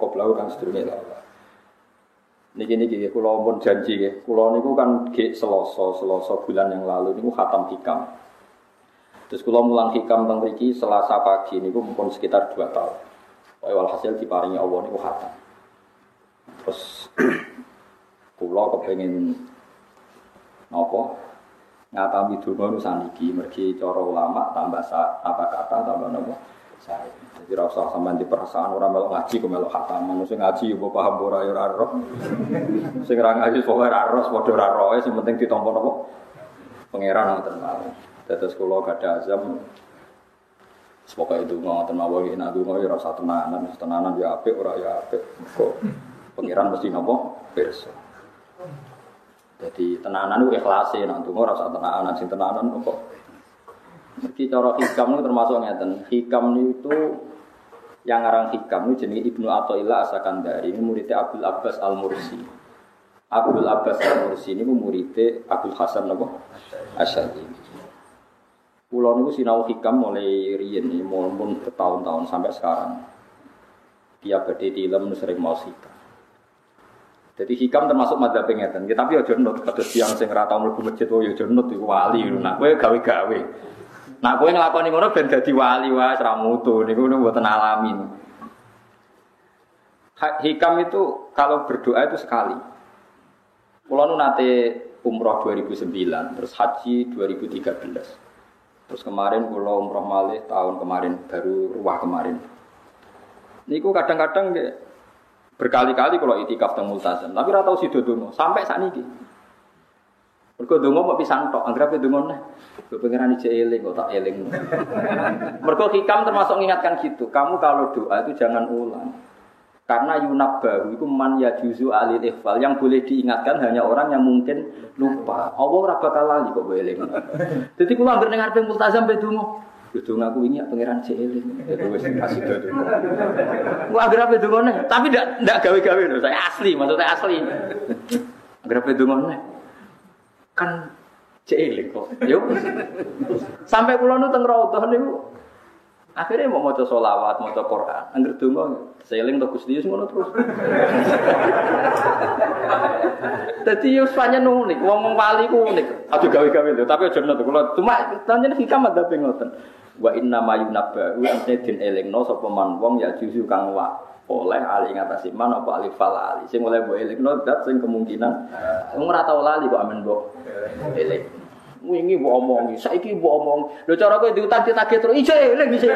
Niki kula pun janji nggih. Kula niku kan gek Selasa bulan yang lalu niku khatam hikam. Terus kula mulang hikam teng mriki Selasa pagi niku mumpun sekitar 2 tahun. Pokoke walhasil diparingi Allah niku khatam. Terus kula kepengin napa ngatami donga saniki mergi cara ulama tambah apa kata tambah napa saya. Jadi ra usah sampean diperasaan ora melok ngaji kok melok khatam. Sing ngaji yo paham ora ya ora roh. Sing ra ngaji pokoke ra roh padha ra roe sing penting ditampa napa pangeran ngoten mawon. Dados kula gadah azam semoga itu ngoten mawon iki nek donga ya ora usah tenanan ya apik ora ya apik. Kok pangeran mesti napa pirsa. Jadi tenanan itu ikhlase, nak tunggu rasa tenanan, sing tenanan kok. Iki cara hikam itu termasuk ngeten. Hikam itu yang ngarang hikam itu jenenge Ibnu Athaillah As-Sakandari, ini muridnya Abdul Abbas Al-Mursi. Abdul Abbas Al-Mursi ini muridnya Abdul Hasan apa? Asy'ari. Kula niku sinau hikam mulai riyen, mun bertahun-tahun sampai sekarang. Tiap badhe tilem sering mau hikam. Jadi hikam termasuk madzhab ngeten. Tapi aja nut kados tiyang sing ora tau mlebu masjid yo aja nut iku wali. Nah kowe gawe-gawe. Nah kowe nglakoni ngono ben dadi wali wae ora mutu niku mboten alami. Hikam itu kalau berdoa itu sekali. Kula nu nate umroh 2009, terus haji 2013. Terus kemarin kula umroh malih tahun kemarin, baru ruwah kemarin. Niku kadang-kadang berkali-kali kalau itikaf teng Multazam, tapi ora tau sida donga sampai sakniki. Mergo donga kok pisan tok, anggere donga neh. Kok pengeran ije eling kok tak eling. Mergo hikam termasuk mengingatkan gitu. Kamu kalau doa itu jangan ulang. Karena yunabbahu itu man yajuzu alil ikhfal, yang boleh diingatkan hanya orang yang mungkin lupa. Allah ora bakal lali kok eling. Dadi kula anggere ning ngarepe Multazam pe donga. Yo donga ku wingi pangeran cek eling. Ya wis kasih donga. Kula anggere pe donga neh, tapi ndak gawe-gawe lho, saya asli, maksud saya asli. Anggere pe donga neh. Kan cek eling kok. Yo. Sampai kula nu teng raudhah niku akhirnya mau maca sholawat, maca Quran. Angger donga seling to Gusti Yesus ngono terus. Dadi yo pancen unik, wong wali ku unik. Aja gawe-gawe lho, tapi aja nonton kula cuma pancen hikam ada ngoten. Wa inna ma yunabba wa amtadin elingno sapa man wong ya juzu kang wa oleh ali ngatasi man apa alif fal ali. Sing oleh mbok elingno dat sing kemungkinan wong ora tau lali kok amen mbok eling. Wingi mbok omongi, saiki mbok omongi. Lho cara kowe diutang ditagih terus ijo eling bisa.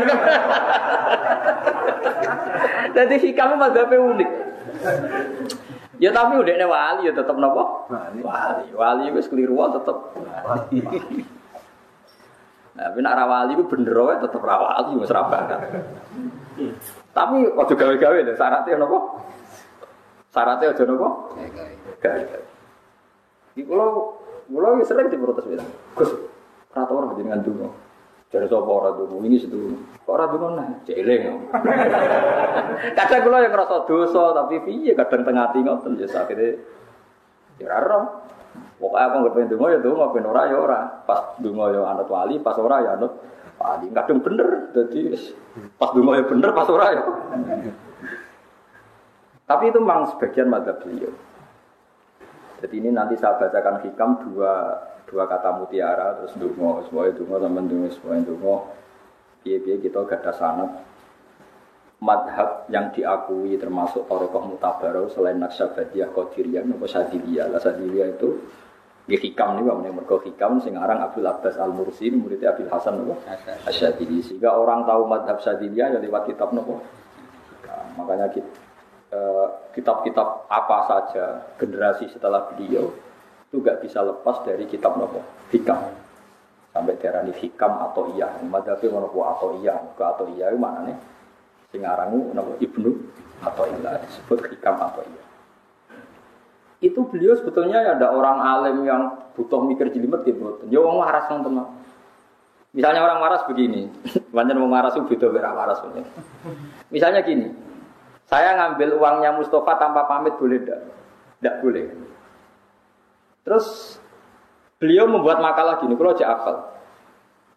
Dadi hikame madzhabe unik. Ya tapi udekne wali ya tetep napa? Wali. Wali wis keliru tetep wali. Nah, nek ora wali ku bener wae tetep ra wali wis ra bakat. Tapi aja gawe-gawe lho, syaratnya napa? Syaratnya aja napa? Gawe-gawe. Iki Mula sering diprotes bilang, Gus, rata orang jenengan dungo. Jadi sapa ora dungo, wingi sedu. Kok ora dungo nah, jeleng. Kadang kula yang ngrasa dosa, tapi piye kadang tengah ati ngoten ya sakite. Ya ora ro. Pokoke aku ngerti dungo ya dungo, ben ora ya ora. Pas dungo ya anut wali, pas ora ya anut wali. Kadang bener, dadi pas dungo ya bener, pas ora ya. Tapi itu memang sebagian madzhab beliau. Jadi ini nanti saya bacakan hikam dua kata mutiara terus dungo, semuanya dungo sama dungo, semuanya dungo. Biar kita gada sanad madhab yang diakui termasuk Thariqah Mutabarau selain Naqsyabandiyah, Qadiriyah, atau Syadziliyah. Lah Syadziliyah itu hikam nih, bang, mergo hikam sing aran Abdul Abbas Al-Mursi, muridnya Abil Hasan Asy-Syadzili. Sehingga orang tahu madhab Syadziliyah ya lewat kitab nopo. Makanya kitab-kitab apa saja generasi setelah beliau itu gak bisa lepas dari kitab nopo hikam sampai darani hikam atau iya madhabe nopo atau iya itu maknane sing aranmu nopo Ibnu atau iya disebut hikam atau iya. Itu beliau sebetulnya ya ada orang alim yang butuh mikir jelimet gitu. Ya wong waras nonton. Misalnya orang waras begini, banyak wong waras itu beda beda waras punya. Misalnya gini. Saya ngambil uangnya Mustafa tanpa pamit boleh tidak? Tidak boleh. Terus beliau membuat makalah gini, kalau aja hafal.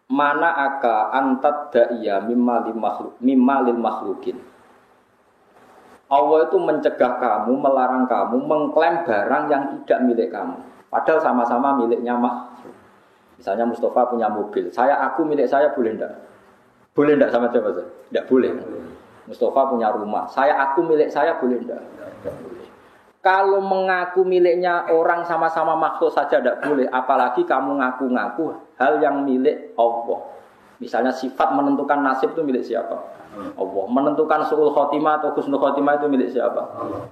Mana aka antat da'iyya mimma lil makhlukin. Allah itu mencegah kamu, melarang kamu mengklaim barang yang tidak milik kamu. Padahal sama-sama miliknya makhluk. Misalnya Mustafa punya mobil, aku milik saya boleh tidak? Boleh tidak sama siapa saja? Tidak boleh. Mustafa punya rumah, aku milik saya boleh enggak? Tidak boleh. Kalau mengaku miliknya orang sama-sama makhluk saja tidak boleh, apalagi kamu ngaku-ngaku hal yang milik Allah. Misalnya sifat menentukan nasib itu milik siapa? Allah. Menentukan su'ul khotimah atau husnul khotimah itu milik siapa?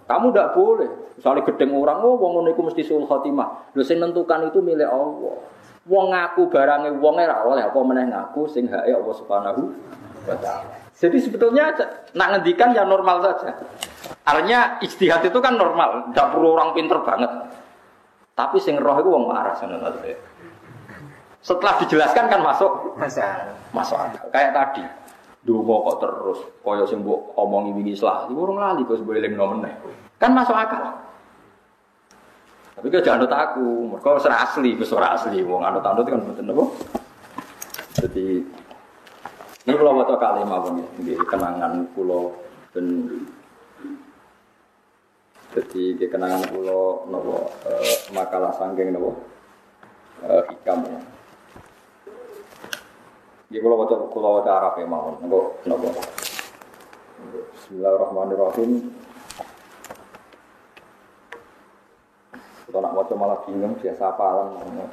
Kamu tidak boleh. Misalnya gedeng orang, wong ngono iku mesti su'ul khotimah. Lho sing menentukan itu milik Allah. Wong ngaku barange wonge ora oleh apa meneh ngaku sing hake Allah Subhanahu wa taala. Jadi sebetulnya nak ngendikan ya normal saja. Artinya ijtihad itu kan normal, tidak perlu orang pinter banget. Tapi sing roh itu wong waras ngono lho. Setelah dijelaskan kan masuk akal. Kayak tadi. Dungo kok terus kaya sing mbok omongi wingi salah. Iku urung lali kok mbok elingno meneh. Kan masuk akal. Tapi kok jangan aku, mergo ora asli, wis ora asli wong anut-anut kan mboten napa. Jadi ini kalau waktu kali mawon ya, kenangan pulau dan Jadi kenangan pulau nopo makalah sanggeng nopo hikam ya. Di pulau Arab ya mau nopo. Bismillahirrahmanirrahim. Kalau nak maca malah bingung biasa apalan mau.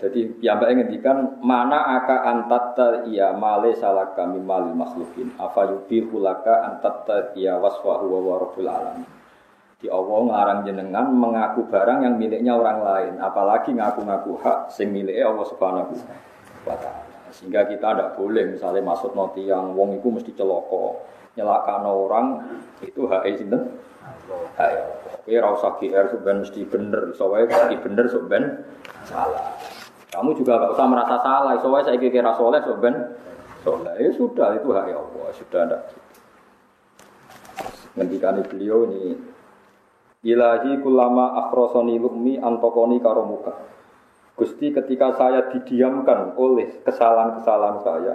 Jadi piyambake ngendikan mana aka antatta iya male salaka mimal makhlukin afa yubihu laka antatta iya wasfahu wa rabbul alamin. Di Allah ngarang jenengan mengaku barang yang miliknya orang lain, apalagi ngaku-ngaku hak sing milike Allah Subhanahu wa taala. Sehingga kita tidak boleh misalnya maksud noti yang wong iku mesti celaka, nyelakano orang itu hak sinten? Ayo. Kowe ora usah GR ben mesti bener, soalnya iki bener sok ben salah. Kamu juga enggak usah merasa salah, soalnya saya kira soleh sok ben soleh. Ya sudah itu hak Allah, sudah ada. Ngendikane beliau ini Ilahi kullama akhrosoni lukmi antokoni karomuka. Gusti ketika saya didiamkan oleh kesalahan-kesalahan saya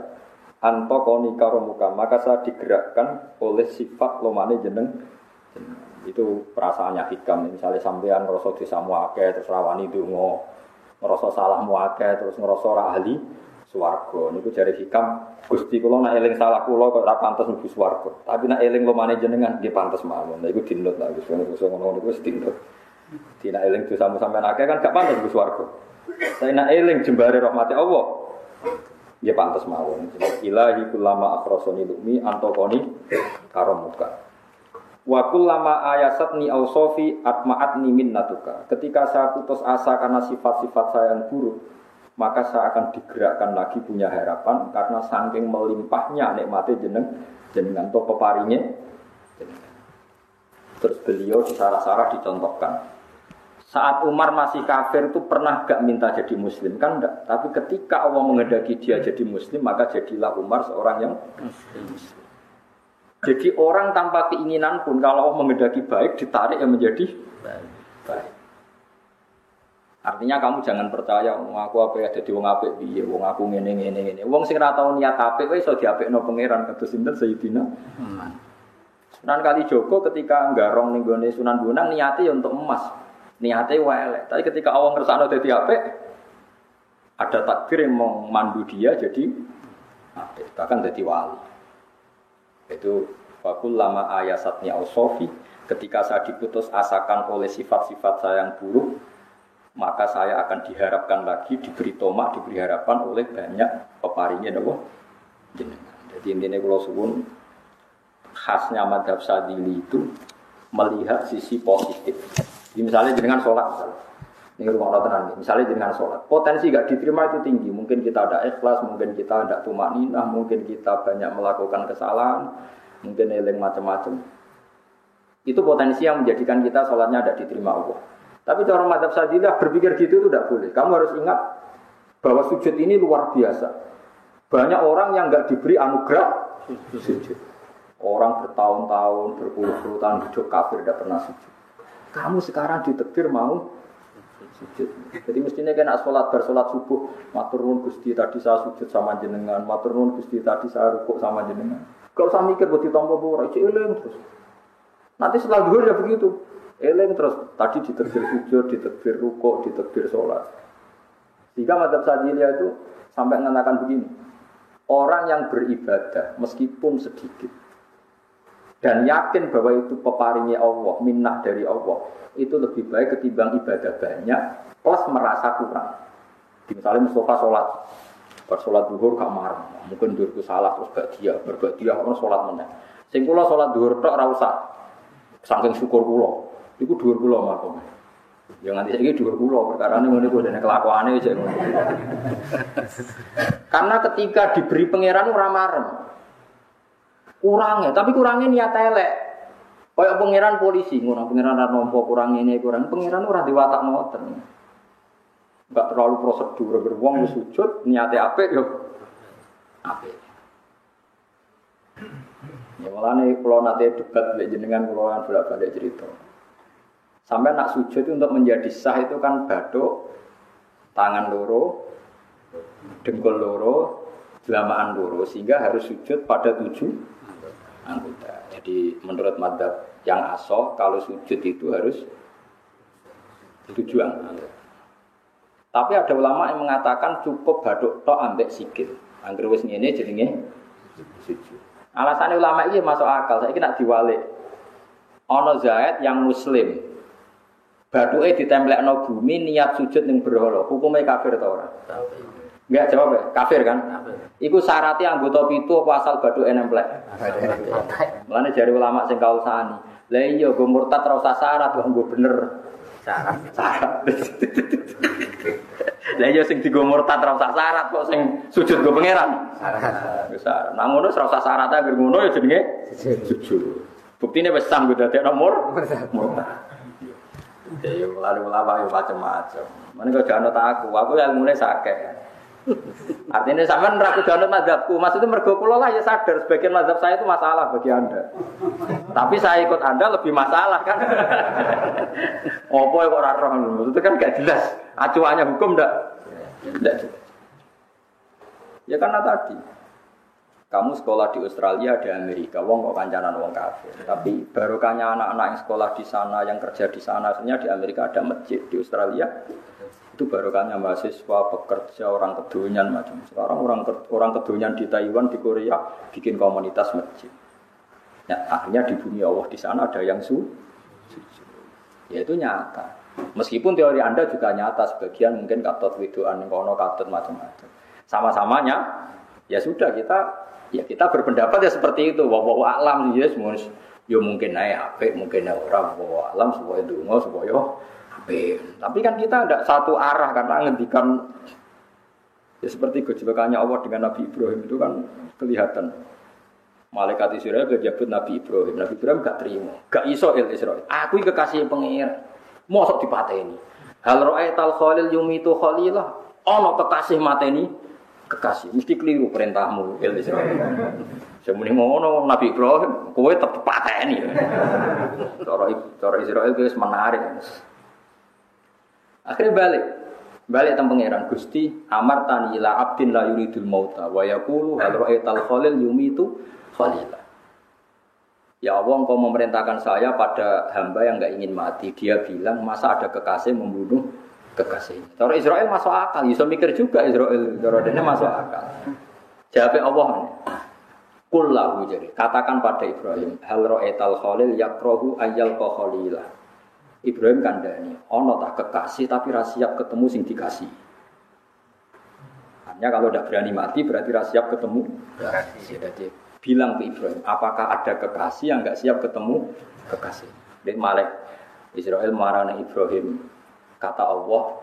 antokoni karomuka, maka saya digerakkan oleh sifat lomane jeneng. Itu perasaannya hikam. Misalnya sampean ngerasa dosamu akeh terus rawani donga, ngerasa salahmu akeh terus ngerasa ora ahli swarga. Niku jare hikam, Gusti kula nek eling salah kula kok ora pantes mlebu swarga. Tapi nek eling lomane jenengan nggih pantes mawon. Lha iku dinut lah wis ngono niku wis dinut. Dina eling dosamu sampean akeh kan gak pantes mlebu swarga. Tapi nek eling jembare rahmati Allah nggih pantes mawon. Ilahi kullama akhrasani lumi antokoni karomuka. Wa kullama ayasatni ausofi atma'atni minnatuka. Ketika saya putus asa karena sifat-sifat saya yang buruk, maka saya akan digerakkan lagi punya harapan karena saking melimpahnya nikmate jenengan to peparinge. Terus beliau di sarah-sarah dicontohkan. Saat Umar masih kafir itu pernah gak minta jadi muslim kan enggak, tapi ketika Allah menghendaki dia jadi muslim, maka jadilah Umar seorang yang muslim. Jadi orang tanpa keinginan pun kalau Allah menghendaki baik ditarik yang menjadi baik. Artinya kamu jangan percaya wong aku apa ya dadi wong apik piye, wong aku ngene. Wong sing ora tau niat apik wae iso diapikno pangeran kados sinten Sayyidina Sunan Kalijaga ketika nggarong ning gone Sunan Bonang niate ya untuk emas. Niate wae elek. Tapi ketika Allah ngersakno dadi apik ada takdir yang memandu dia jadi apik, bahkan jadi wali. Itu fakul lama ayasatnya ausofi. Ketika saya diputus asakan oleh sifat-sifat saya yang buruk, maka saya akan diharapkan lagi, diberi tomak, diberi harapan oleh banyak peparingnya Allah. Jadi intinya kalau suwun khasnya madhab Sadili itu melihat sisi positif. Jadi misalnya dengan sholat, ini rumah tenan. Misalnya dengan sholat, potensi gak diterima itu tinggi. Mungkin kita ada ikhlas, mungkin kita ada tumakninah, mungkin kita banyak melakukan kesalahan, mungkin eling macam-macam. Itu potensi yang menjadikan kita sholatnya ada diterima Allah. Tapi cara madhab Sadilah berpikir gitu itu tidak boleh. Kamu harus ingat bahwa sujud ini luar biasa. Banyak orang yang nggak diberi anugerah sujud. Orang bertahun-tahun, berpuluh-puluh tahun hidup kafir tidak pernah sujud. Kamu sekarang ditakdir mau sujud. Jadi mestinya kena sholat bersolat subuh, matur nuwun Gusti tadi saya sujud sama jenengan, matur nuwun Gusti tadi saya rukuk sama jenengan. Kalau saya mikir buat ditampa ora iki eling terus. Nanti setelah zuhur ya begitu. Eling terus tadi ditakdir sujud, ditakdir rukuk, ditakdir sholat. Sehingga madzhab Sadiliyah itu sampai mengatakan begini. Orang yang beribadah meskipun sedikit dan yakin bahwa itu peparingnya Allah, minnah dari Allah, itu lebih baik ketimbang ibadah banyak plus merasa kurang. Misalnya Mustafa sholat, bersolat duhur gak marah, mungkin duhurku salah terus berbahagia orang sholat meneh. Sing kula sholat duhur tok ora usah, saking syukur kula, iku duhur kula makom. Ya nganti saiki duhur kula perkarane ngene kuwi dene kelakuane cek ngono. Karena ketika diberi pangeran ora marem. Kurangnya, tapi kurangnya niat elek. Kayak pangeran polisi, ngono pangeran ra nampa kurang ini, kurang pangeran ora diwatak ngoten. Enggak terlalu prosedur, wong wis sujud, niate apik yo apik. Ya mulane kula nate debat mbek jenengan kula kan bolak-balik cerita. Sampai nak sujud itu untuk menjadi sah itu kan bathuk, tangan loro, dengkul loro, jelamaan loro, sehingga harus sujud pada 7 anggota. Jadi menurut madzhab yang asoh kalau sujud itu harus tujuan. Tapi ada ulama yang mengatakan cukup baduk tok ambek sikil. Angger wis ngene jenenge sujud. Alasan ulama iki masuk akal. Saiki nek diwalik. Ana Zaid yang muslim. Baduke ditemplekno bumi niat sujud ning berhala. Hukume kafir ta ora? Enggak jawab ya, kafir kan? Iku syaratnya anggota pitu apa asal baduke nemplek? Mulane jari ulama sing kausani. Lah iya go murtad ora usah syarat kok nggo bener. Syarat. Lah iya sing digo murtad ora usah syarat kok sing sujud go pangeran. Syarat. Wis syarat. Nang ngono ora usah syarat ae ngono ya jenenge sujud. Buktine wis sah nggo dadekno murtad. Ya lalu ulama yo macam-macam. Mene kok jangan aku ilmune sakit. Artinya sampean ora kudu anut mazhabku. Maksudnya mergo kula lah ya sadar sebagian mazhab saya itu masalah bagi Anda. Tapi saya ikut Anda lebih masalah kan. Opo kok ora roh ngono. Itu kan gak jelas. Acuannya hukum ndak? Ndak jelas. Ya karena tadi kamu sekolah di Australia, di Amerika, wong kok kancanan wong kafir. Tapi barokahnya anak-anak yang sekolah di sana, yang kerja di sana, sebenarnya di Amerika ada masjid, di Australia itu barokahnya mahasiswa, pekerja, orang kedonyan macam. Sekarang orang kedonyan di Taiwan, di Korea bikin komunitas masjid. Ya, akhirnya di bumi Allah di sana ada yang sujud. Ya itu nyata. Meskipun teori Anda juga nyata, sebagian mungkin katut widoan kono katut macam-macam. Sama-samanya ya sudah kita berpendapat ya seperti itu. Wallahu a'lam ya mungkin ae apik, mungkin ora. Wallahu a'lam supaya donga supaya tapi kan kita tidak satu arah karena ngendikan ya seperti gejolakannya Allah dengan Nabi Ibrahim itu kan kelihatan. Malaikat Israel kejabut Nabi Ibrahim. Nabi Ibrahim gak terima, gak iso Israel. Aku iki kekasih pengira, mosok dipateni. Hal ra'aital khalil yumitu khalilah. Ana kekasih mateni kekasih, mesti keliru perintahmu Israel. Semune ngono Nabi Ibrahim, kowe tetep pateni. Cara Israel itu menarik. Akhirnya balik teng pangeran Gusti amartani ila abdin la yuridul mauta wa yaqulu hal ra'aital khalil yumitu khalila. Ya Allah engkau memerintahkan saya pada hamba yang enggak ingin mati. Dia bilang masa ada kekasih membunuh kekasihnya. Cara Israel masuk akal, bisa mikir juga Israel. Cara dene masuk akal. Jawab Allah ini. Qul lahu jadi katakan pada Ibrahim hal ra'aital khalil yakrahu ayyal khalila. Ibrahim kandhani, ana tak kekasih tapi ra siap ketemu sing dikasih. Hanya kalau tidak berani mati berarti ra siap ketemu kekasih. Jadi bilang ke Ibrahim, apakah ada kekasih yang enggak siap ketemu kekasih? Dek Malik Israel marane Ibrahim, kata Allah,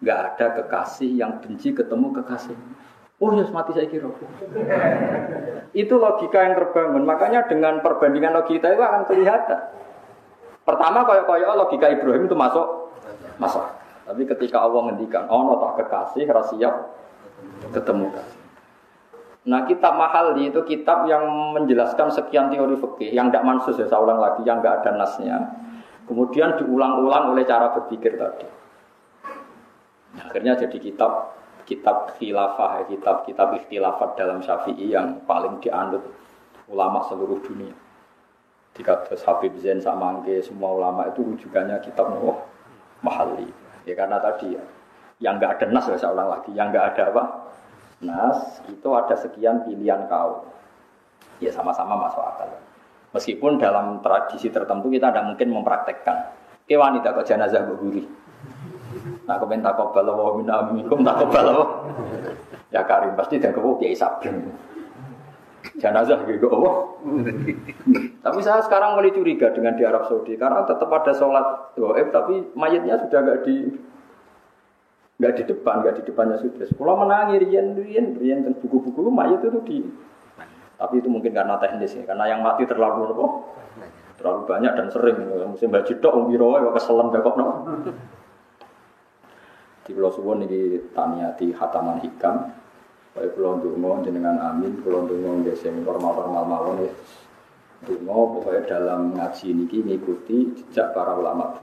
enggak ada kekasih yang benci ketemu kekasih. Oh ya mati saya kira. Itu logika yang terbangun. Makanya dengan perbandingan logika itu akan kelihatan. Pertama kaya logika Ibrahim itu masuk. Tapi ketika Allah ngendikan, ono tak kekasih ra siap ketemu kasih. Nah, kitab Mahalli itu kitab yang menjelaskan sekian teori fikih yang tidak mansus ya, saya ulang lagi, yang enggak ada nasnya. Kemudian diulang-ulang oleh cara berpikir tadi. Nah, akhirnya jadi kitab khilafah, kitab ikhtilafat dalam Syafi'i yang paling dianut ulama seluruh dunia. Dikatus Habib Zain Samangke, semua ulama itu rujukannya kitab Mahalli. Ya karena tadi ya, yang enggak ada nas ya saya ulang lagi, yang enggak ada apa? Nas itu ada sekian pilihan kaum. Ya sama-sama masuk akal. Meskipun dalam tradisi tertentu kita tidak mungkin mempraktekkan. Ke wanita kok jenazah berguri. Nah, kemen takobal wa minna minkum takobal. Ya Karim pasti dak kepo Kiai Sabreng. Jenazah gitu apa? Tapi saya sekarang mulai curiga dengan di Arab Saudi karena tetap ada sholat gaib tapi mayatnya sudah enggak di depannya sudah. Kalau menangi rian dan buku-buku lu mayat itu di. Tapi itu mungkin karena teknis ya, karena yang mati terlalu banyak dan sering. Musim baju tok umbiro ya keselam bekok no. Di Pulau Suwon ini taniati hataman hikam. Baik Pulau Dungo jenengan amin, Pulau Dungo ngeseng normal mawon ya. Dungo pokoknya dalam ngaji ini ngikuti jejak para ulama.